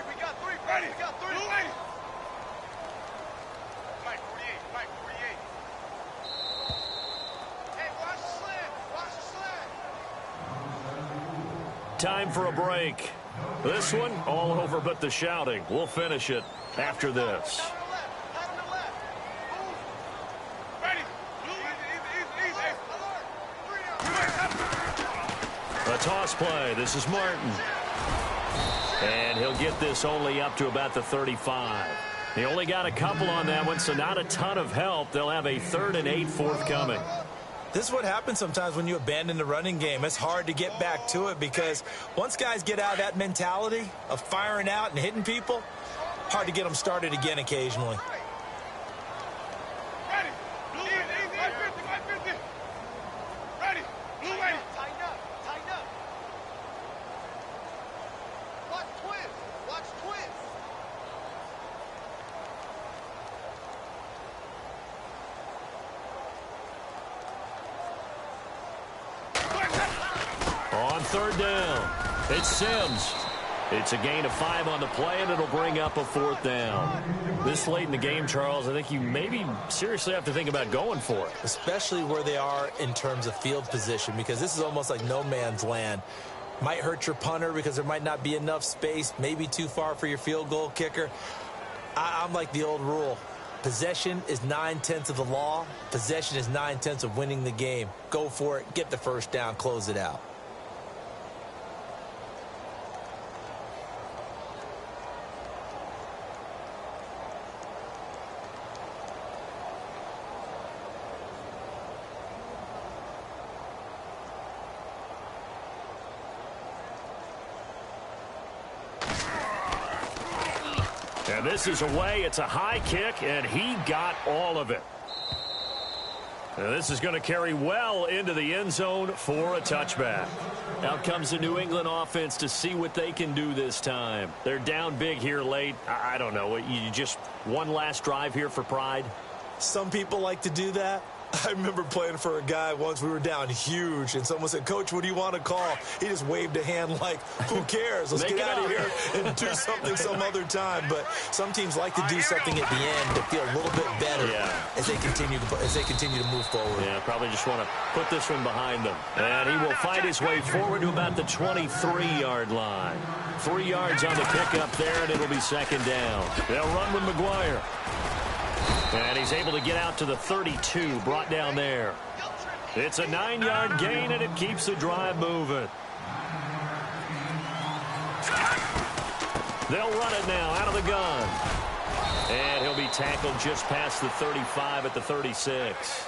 time for a break. This one, all over but the shouting. We'll finish it after this. A toss play. This is Martin. And he'll get this only up to about the 35. He only got a couple on that one, so not a ton of help. They'll have a 3rd and 8 forthcoming. This is what happens sometimes when you abandon the running game. It's hard to get back to it because once guys get out of that mentality of firing out and hitting people, hard to get them started again occasionally. On 3rd down, it's Sims. It's a gain of 5 on the play, and it'll bring up a 4th down. This late in the game, Charles, I think you maybe seriously have to think about going for it. Especially where they are in terms of field position, because this is almost like no man's land. Might hurt your punter because there might not be enough space, maybe too far for your field goal kicker. I'm like the old rule. Possession is 9/10 of the law. Possession is 9/10 of winning the game. Go for it. Get the 1st down. Close it out. And this is away. It's a high kick, and he got all of it. And this is going to carry well into the end zone for a touchback. Out comes the New England offense to see what they can do this time. They're down big here late. I don't know. You just one last drive here for pride? Some people like to do that. I remember playing for a guy once. We were down huge, and someone said, "Coach, what do you want to call?" He just waved a hand like, "Who cares? Let's get out of here and do something some other time." But some teams like to do something at the end to feel a little bit better as they continue to move forward. Yeah, probably just want to put this one behind them. And he will find his way forward to about the 23-yard line. 3 yards on the pickup there, and it'll be 2nd down. They'll run with McGuire. And he's able to get out to the 32, brought down there. It's a 9-yard gain, and it keeps the drive moving. They'll run it now out of the gun. And he'll be tackled just past the 35 at the 36.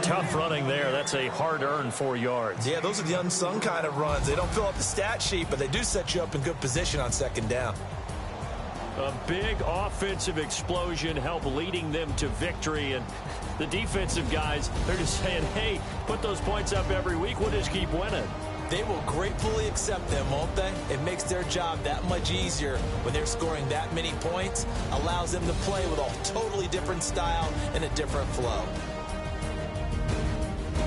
Tough running there. That's a hard-earned 4 yards. Yeah, those are the unsung kind of runs. They don't fill up the stat sheet, but they do set you up in good position on 2nd down. A big offensive explosion helped leading them to victory. And the defensive guys, they're just saying, hey, put those points up every week. We'll just keep winning. They will gratefully accept them, won't they? It makes their job that much easier when they're scoring that many points. Allows them to play with a totally different style and a different flow.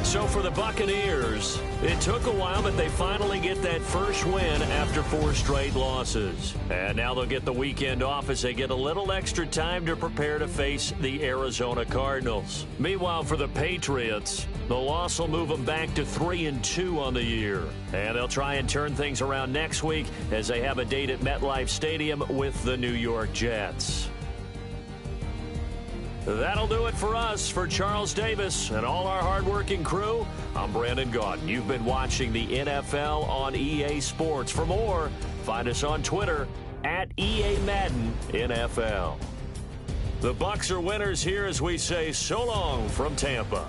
So for the Buccaneers, it took a while, but they finally get that first win after 4 straight losses. And now they'll get the weekend off as they get a little extra time to prepare to face the Arizona Cardinals. Meanwhile, for the Patriots, the loss will move them back to 3-2 on the year. And they'll try and turn things around next week as they have a date at MetLife Stadium with the New York Jets. That'll do it for us. For Charles Davis and all our hardworking crew, I'm Brandon Gaudin. You've been watching the NFL on EA Sports. For more, find us on Twitter at EA Madden NFL. The Bucs are winners here as we say so long from Tampa.